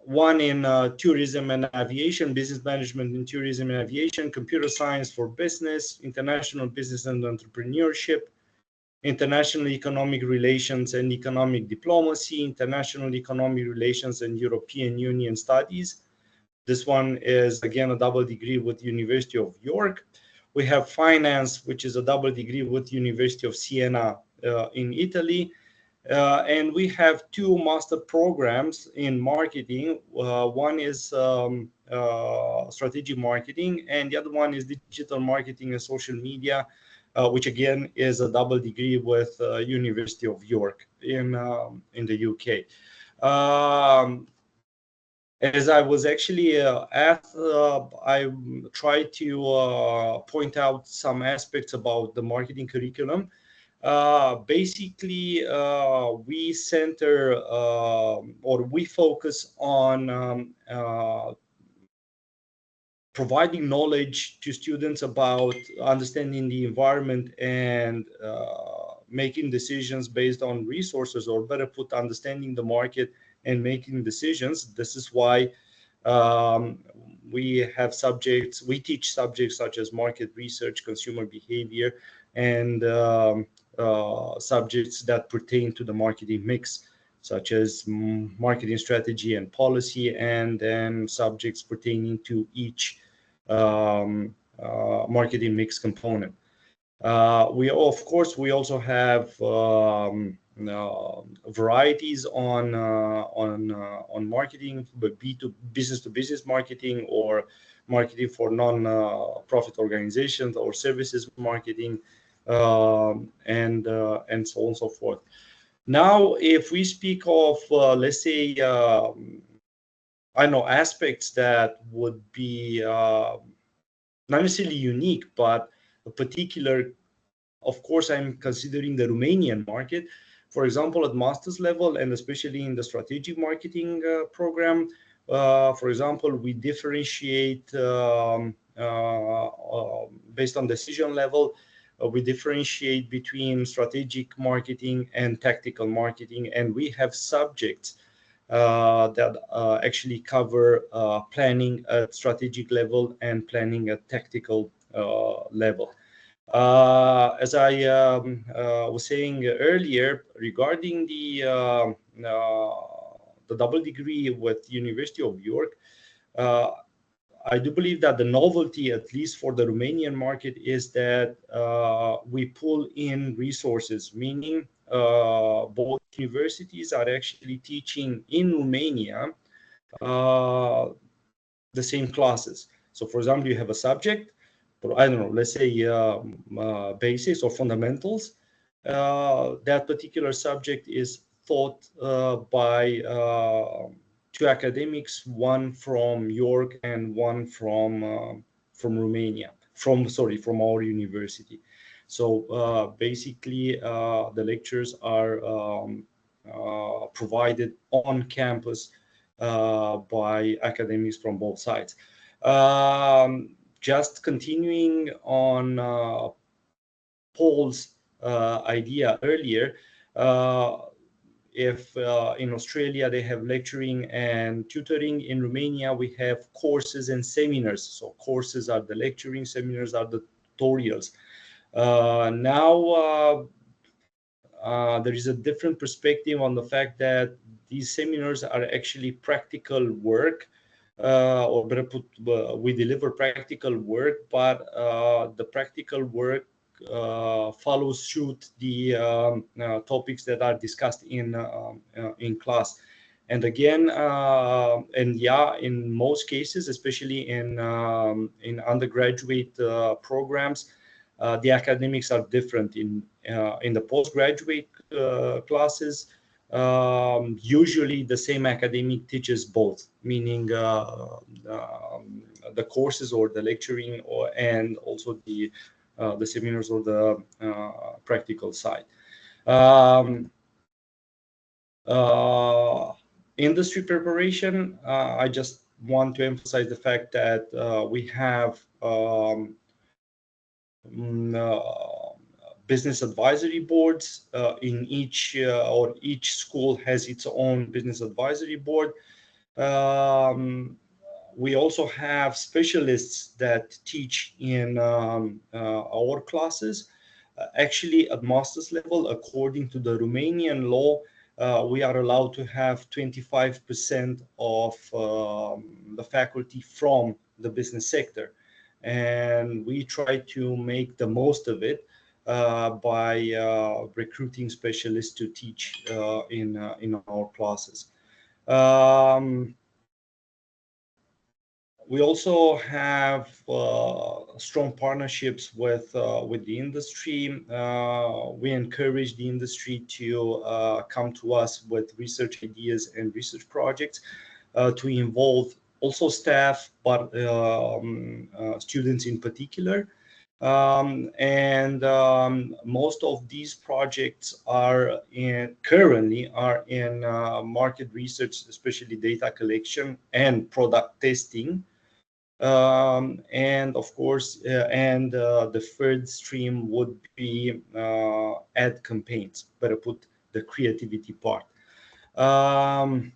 1 in tourism and aviation, business management in tourism and aviation, computer science for business, international business and entrepreneurship, international economic relations and economic diplomacy, international economic relations and European Union studies. This one is again a double degree with University of York. We have finance, which is a double degree with University of Siena in Italy. And we have 2 master programs in marketing. One is strategic marketing, and the other one is digital marketing and social media, which again is a double degree with University of York in the UK. As I was actually asked, I tried to point out some aspects about the marketing curriculum. Basically, we center or we focus on providing knowledge to students about understanding the environment and making decisions based on resources, or better put, understanding the market and making decisions. This is why we have subjects, we teach subjects such as market research, consumer behavior, and subjects that pertain to the marketing mix, such as marketing strategy and policy, and then subjects pertaining to each marketing mix component. We also have varieties on marketing, but business to business marketing, or marketing for non-profit organizations, or services marketing, and so on and so forth. Now, if we speak of, let's say, I know aspects that would be not necessarily unique, but a particular, of course, I'm considering the Romanian market. For example, at master's level, and especially in the strategic marketing program, for example, we differentiate based on decision level. We differentiate between strategic marketing and tactical marketing, and we have subjects that actually cover planning at strategic level and planning at tactical level. As I was saying earlier, regarding the double degree with University of York, I do believe that the novelty, at least for the Romanian market, is that we pull in resources, meaning both universities are actually teaching in Romania the same classes. So, for example, you have a subject, I don't know, let's say basics or fundamentals. That particular subject is taught by two academics, one from York and one from Romania, from our university. So basically, the lectures are provided on campus by academics from both sides. Just continuing on Paul's idea earlier, if in Australia they have lecturing and tutoring, in Romania we have courses and seminars. So courses are the lecturing, seminars are the tutorials. Now there is a different perspective on the fact that these seminars are actually practical work, or better put, we deliver practical work, but the practical work follows suit the topics that are discussed in class. And again, and yeah, in most cases, especially in undergraduate programs, the academics are different. In the postgraduate classes, usually the same academic teaches both, meaning the courses or the lecturing, and also the seminars or the practical side. Industry preparation, I just want to emphasize the fact that we have business advisory boards in each, or each school has its own business advisory board. We also have specialists that teach in our classes. Actually, at master's level, according to the Romanian law, we are allowed to have 25% of the faculty from the business sector. And we try to make the most of it by recruiting specialists to teach in our classes. We also have strong partnerships with the industry. We encourage the industry to come to us with research ideas and research projects to involve also staff, but students in particular. Most of these projects are currently in market research, especially data collection and product testing. And of course, the third stream would be ad campaigns, better put, the creativity part. Other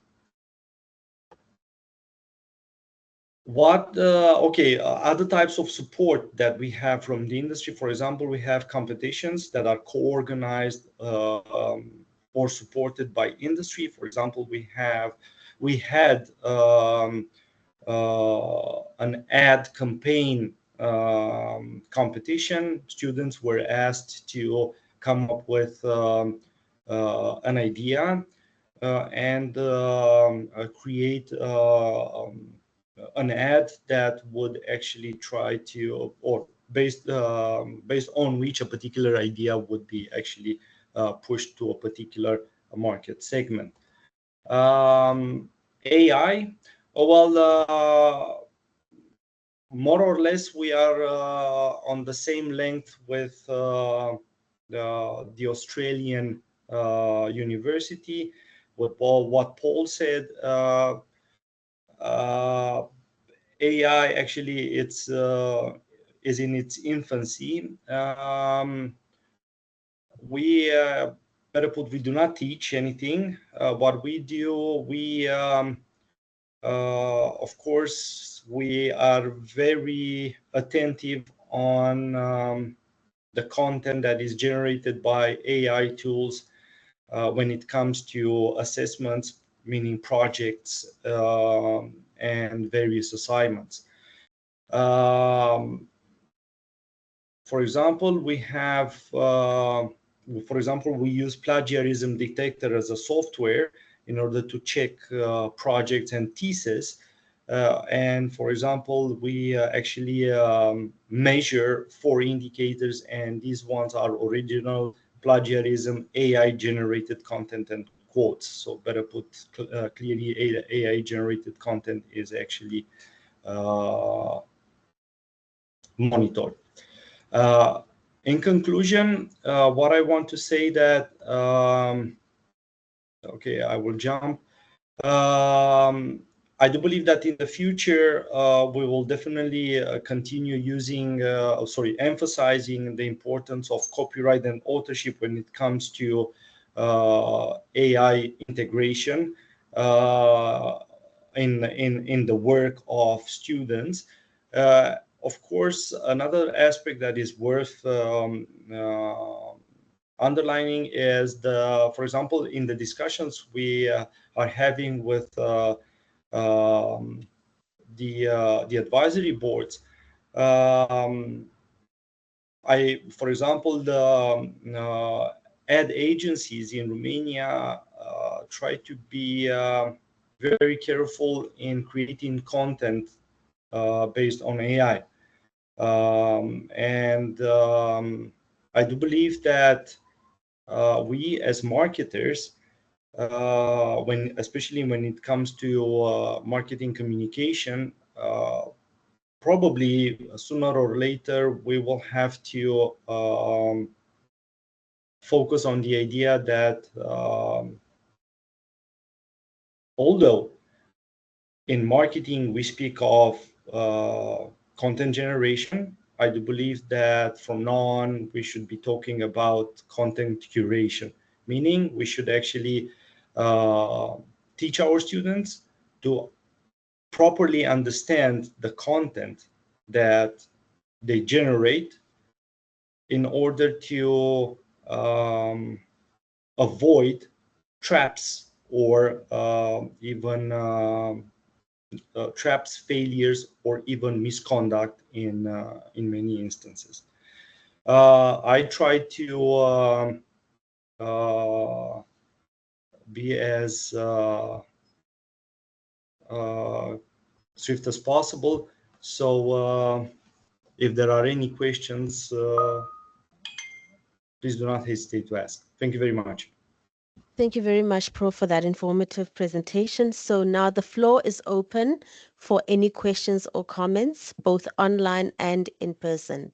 types of support that we have from the industry, for example, we have competitions that are co-organized or supported by industry. For example, we had an ad campaign competition. Students were asked to come up with an idea and create an ad that would actually try to, or based on which a particular idea would be actually pushed to a particular market segment. AI, more or less we are on the same length with the Australian university. What Paul said, AI actually is in its infancy. We better put, we do not teach anything. What we do, we of course we are very attentive on the content that is generated by AI tools when it comes to assessments, meaning projects and various assignments. For example, we use plagiarism detector as a software in order to check projects and theses. And for example, we actually measure 4 indicators, and these ones are original, plagiarism, AI generated content, and quotes. So better put clearly, AI generated content is actually monitored. In conclusion, what I want to say that, okay, I will jump. I do believe that in the future, we will definitely continue using, emphasizing the importance of copyright and authorship when it comes to AI integration in the work of students. Of course, another aspect that is worth underlining is for example, in the discussions we are having with the advisory boards. For example, the ad agencies in Romania try to be very careful in creating content based on AI. I do believe that we as marketers, especially when it comes to marketing communication, probably sooner or later we will have to focus on the idea that although in marketing we speak of content generation, I do believe that from now on we should be talking about content curation, meaning we should actually teach our students to properly understand the content that they generate in order to avoid traps or even traps, failures, or even misconduct in many instances. I try to be as swift as possible. So if there are any questions, please do not hesitate to ask. Thank you very much. Thank you very much, Pro, for that informative presentation. So now the floor is open for any questions or comments, both online and in person.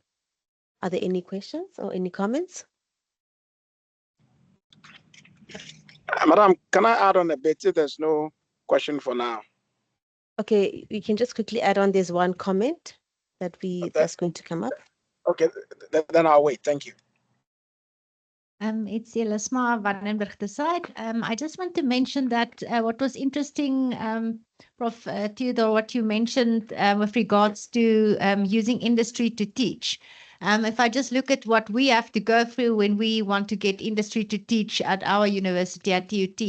Are there any questions or any comments? Madam, can I add on a bit if there's no question for now? Okay, we can just quickly add on. There's one comment that's going to come up. Okay, then I'll wait. Thank you. It's Elisma Vandenberg the side. I just want to mention that what was interesting, Prof. Theodore, what you mentioned with regards to using industry to teach. If I just look at what we have to go through when we want to get industry to teach at our university at TUT,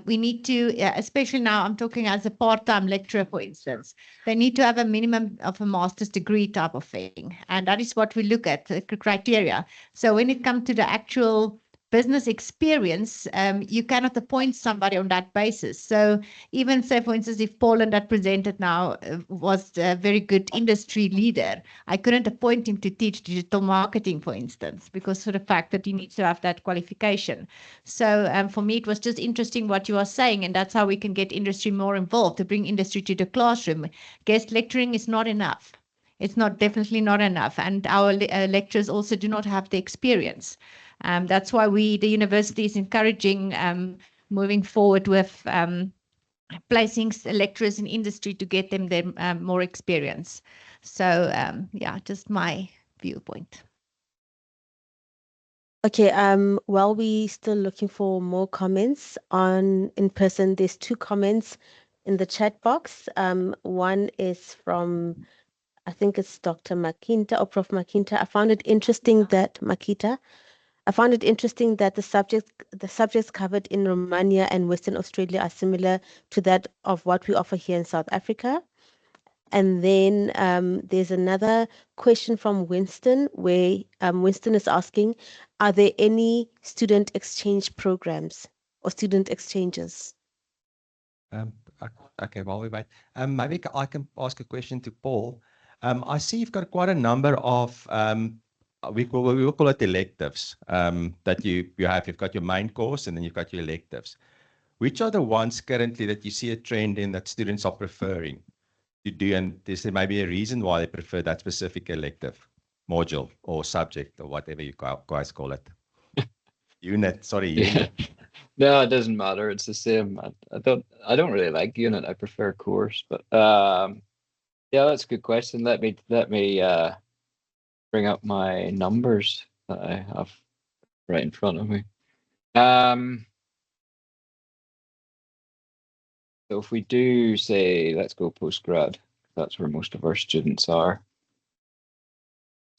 we need to, especially now I'm talking as a part-time lecturer, for instance, they need to have a minimum of a master's degree type of thing. And that is what we look at, the criteria. So when it comes to the actual business experience, you cannot appoint somebody on that basis. So even say, for instance, if Poland that presented now was a very good industry leader, I couldn't appoint him to teach digital marketing, for instance, because of the fact that he needs to have that qualification. So for me, it was just interesting what you are saying, and that's how we can get industry more involved, to bring industry to the classroom. Guest lecturing is not enough. It's definitely not enough. And our lecturers also do not have the experience. That's why the university is encouraging moving forward with placing lecturers in industry to get them more experience. So yeah, just my viewpoint. Okay, while we still looking for more comments in person, there's two comments in the chat box. One is from, I think it's Dr. Makinta or Prof. Makinta. I found it interesting that the subjects covered in Romania and Western Australia are similar to that of what we offer here in South Africa. And then there's another question from Winston, where Winston is asking, are there any student exchange programs or student exchanges? Okay, while we wait, maybe I can ask a question to Paul. I see you've got quite a number of we will call it electives that you have. You've got your main course and then you've got your electives. Which are the ones currently that you see a trend in that students are preferring to do? And is there maybe a reason why they prefer that specific elective module or subject or whatever you guys call it? Unit, sorry, unit. No, it doesn't matter. It's the same. I don't really like unit. I prefer course, but yeah, that's a good question. Let me bring up my numbers that I have right in front of me. So if we do say, let's go postgrad, that's where most of our students are.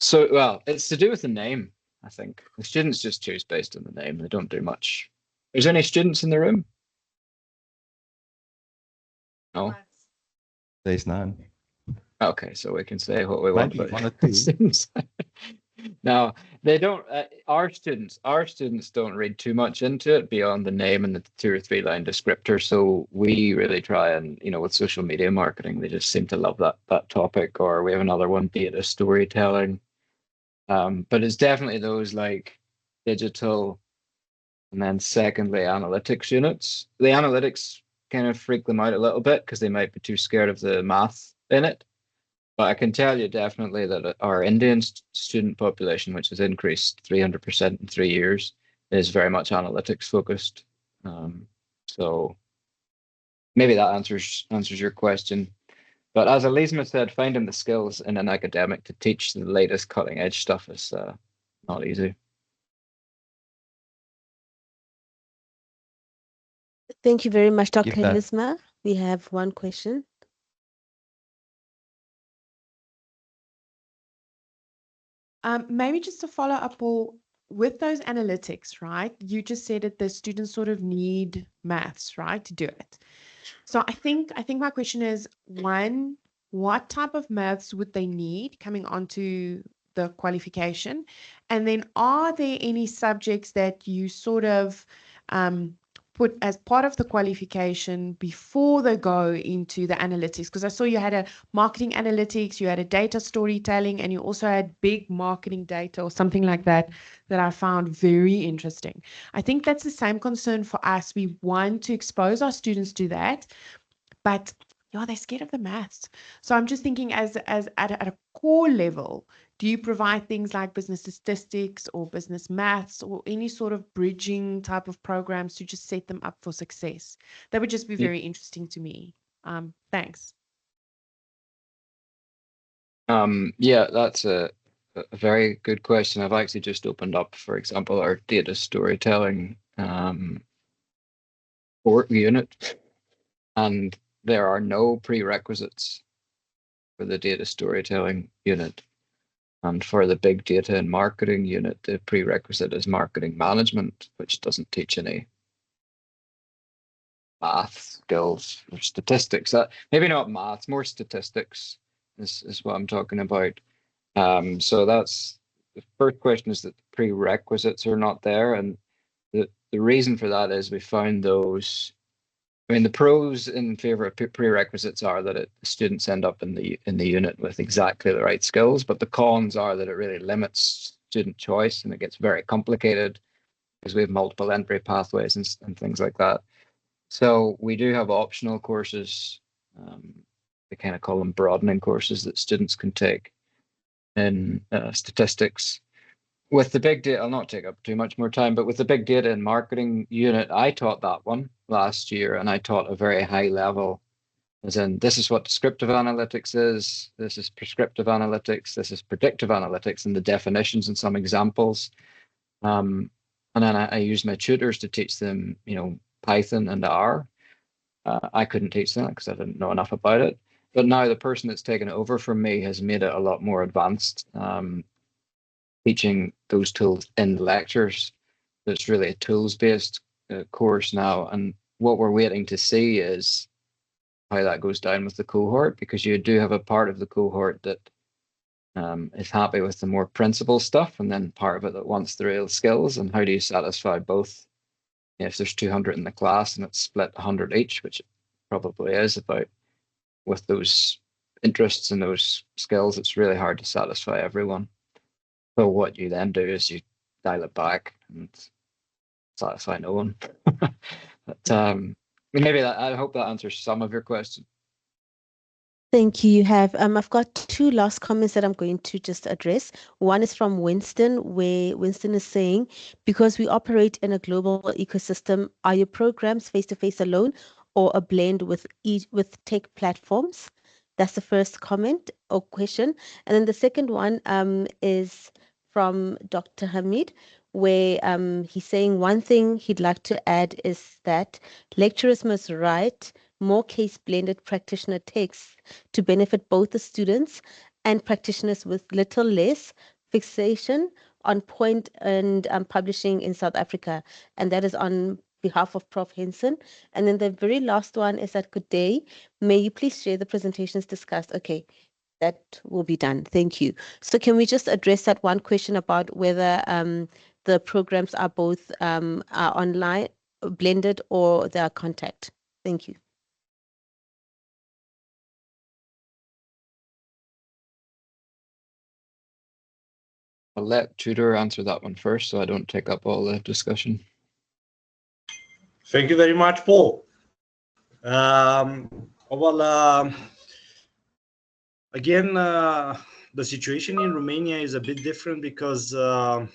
So, well, it's to do with the name, I think. The students just choose based on the name. They don't do much. Is there any students in the room? No. There's none. Okay, so we can say what we want Maybe about one or two. students. No, they don't. Our students don't read too much into it beyond the name and the 2 or 3 line descriptor. So we really try and, with social media marketing, they just seem to love that topic. Or we have another one, data storytelling. But it's definitely those like digital, and then secondly analytics units. The analytics kind of freak them out a little bit because they might be too scared of the math in it. But I can tell you definitely that our Indian student population, which has increased 300% in 3 years, is very much analytics focused. So maybe that answers your question. But as Elizabeth said, finding the skills in an academic to teach the latest cutting edge stuff is not easy. Thank you very much, Dr. Give that- Helisma. We have one question. Maybe just to follow up, Paul, with those analytics, right? You just said that the students sort of need maths, right, to do it. So I think my question is, one, what type of maths would they need coming onto the qualification? And then are there any subjects that you sort of put as part of the qualification before they go into the analytics? Because I saw you had a marketing analytics, you had a data storytelling, and you also had big marketing data or something like that I found very interesting. I think that's the same concern for us. We want to expose our students to that, but yeah, they're scared of the maths. So I'm just thinking as at a core level, do you provide things like business statistics or business maths or any sort of bridging type of programs to just set them up for success? That would just be very interesting to me. Thanks. Yeah, that's a very good question. I've actually just opened up, for example, our data storytelling unit, and there are no prerequisites for the data storytelling unit. And for the big data and marketing unit, the prerequisite is marketing management, which doesn't teach any math skills or statistics. Maybe not maths, more statistics is what I'm talking about. So that's the first question, is that the prerequisites are not there. And the reason for that is we found those. I mean, the pros in favor of prerequisites are that students end up in the unit with exactly the right skills, but the cons are that it really limits student choice and it gets very complicated because we have multiple entry pathways and things like that. So we do have optional courses. We kind of call them broadening courses that students can take in statistics. With the big data, I'll not take up too much more time, but with the big data and marketing unit, I taught that one last year, and I taught a very high level, as in this is what descriptive analytics is, this is prescriptive analytics, this is predictive analytics, and the definitions and some examples. And then I used my tutors to teach them, Python and R. I couldn't teach them because I didn't know enough about it. But now the person that's taken it over from me has made it a lot more advanced. Teaching those tools in the lectures. It's really a tools-based course now, and what we're waiting to see is how that goes down with the cohort, because you do have a part of the cohort that is happy with the more principle stuff, and then part of it that wants the real skills. And how do you satisfy both? If there's 200 in the class and it's split 100 each, which it probably is, about with those interests and those skills, it's really hard to satisfy everyone. So what you then do is you dial it back and satisfy no one. But maybe that, I hope that answers some of your question. Thank you. You have I've got two last comments that I'm going to just address. One is from Winston, where Winston is saying, because we operate in a global ecosystem, are your programs face-to-face alone or a blend with tech platforms? That's the first comment or question. And then the second one is from Dr. Hamid, where he's saying one thing he'd like to add is that lecturers must write more case blended practitioner texts to benefit both the students and practitioners with little less fixation on point and publishing in South Africa. And that is on behalf of Prof. Henson. And then the very last one is that good day. May you please share the presentations discussed? Okay, that will be done. Thank you. So can we just address that one question about whether the programs are both are online, blended, or they are contact? Thank you. I'll let Tudor answer that one first, so I don't take up all the discussion. Thank you very much, Paul. Well, again, the situation in Romania is a bit different because the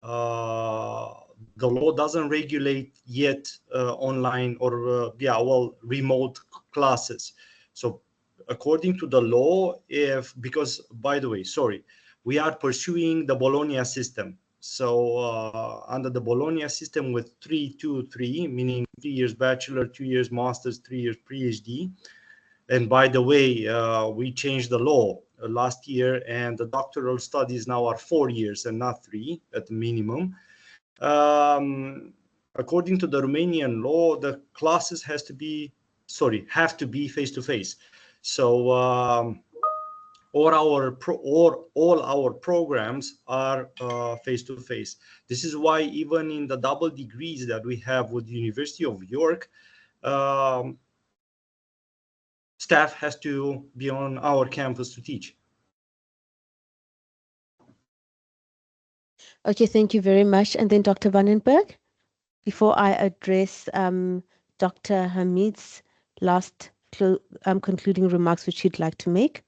law doesn't regulate yet online or remote classes. So according to the law, because by the way, sorry, we are pursuing the Bologna system. So under the Bologna system with 3-2-3, meaning 3 years bachelor, 2 years master's, 3 years PhD. And by the way, we changed the law last year, and the doctoral studies now are 4 years and not 3 at the minimum. According to the Romanian law, the classes have to be face-to-face. So all our programs are face-to-face. This is why even in the double degrees that we have with the University of York, staff has to be on our campus to teach. Okay, thank you very much. And then Dr. Vandenberg, before I address Dr. Hamid's last concluding remarks, which you'd like to make.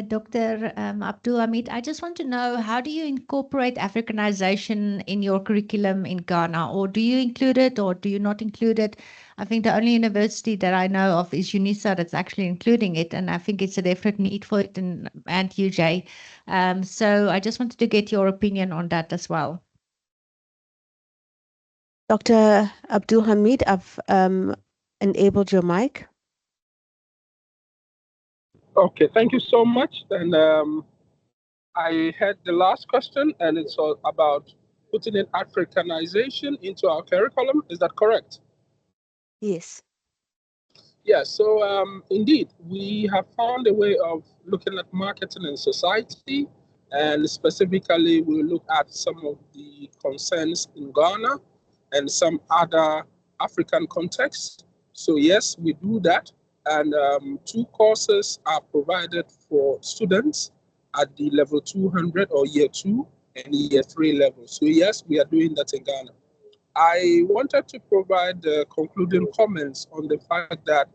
Dr. Abdul Hamid, I just want to know, how do you incorporate Africanization in your curriculum in Ghana? Or do you include it or do you not include it? I think the only university that I know of is UNISA that's actually including it. And I think it's a definite need for it and UJ. So I just wanted to get your opinion on that as well. Dr. Abdul Hamid, I've enabled your mic. Okay, thank you so much. And I had the last question, and it's all about putting in Africanization into our curriculum. Is that correct? Yes. Yeah, so indeed, we have found a way of looking at marketing in society, and specifically, we look at some of the concerns in Ghana and some other African contexts. So yes, we do that. And 2 courses are provided for students at the level 200 or year 2 and year 3 level. So yes, we are doing that in Ghana. I wanted to provide concluding comments on the fact that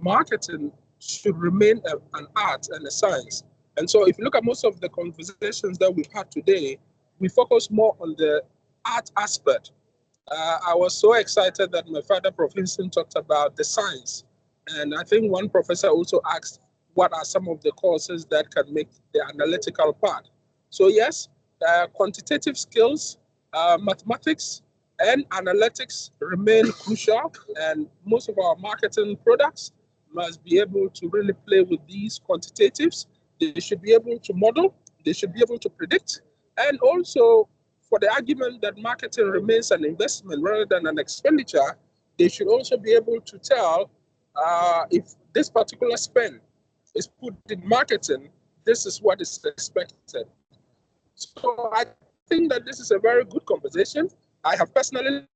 marketing should remain an art and a science. And so if you look at most of the conversations that we've had today, we focus more on the art aspect. I was so excited that my father, Prof. Henson, talked about the science. And I think one professor also asked, what are some of the courses that can make the analytical part? So yes, quantitative skills, mathematics, and analytics remain crucial. And most of our marketing products must be able to really play with these quantitatives. They should be able to model, they should be able to predict, and also for the argument that marketing remains an investment rather than an expenditure, they should also be able to tell if this particular spend is put in marketing, this is what is expected. So I think that this is a very good conversation. I have personally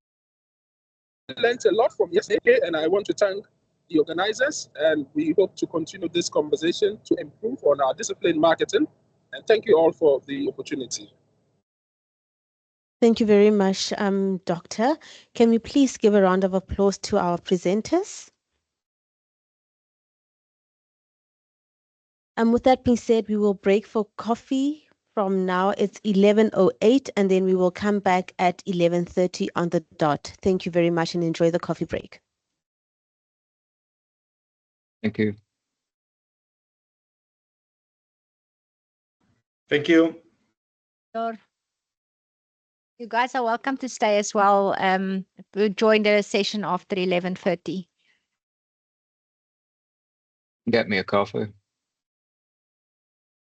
learned a lot from yesterday, and I want to thank the organizers, and we hope to continue this conversation to improve on our discipline marketing. And thank you all for the opportunity. Thank you very much, Doctor. Can we please give a round of applause to our presenters? And with that being said, we will break for coffee. From now, it's 11:08, and then we will come back at 11:30 on the dot. Thank you very much and enjoy the coffee break. Thank you. Thank you. Sure. You guys are welcome to stay as well. We'll join the session after 11:30. Get me a coffee.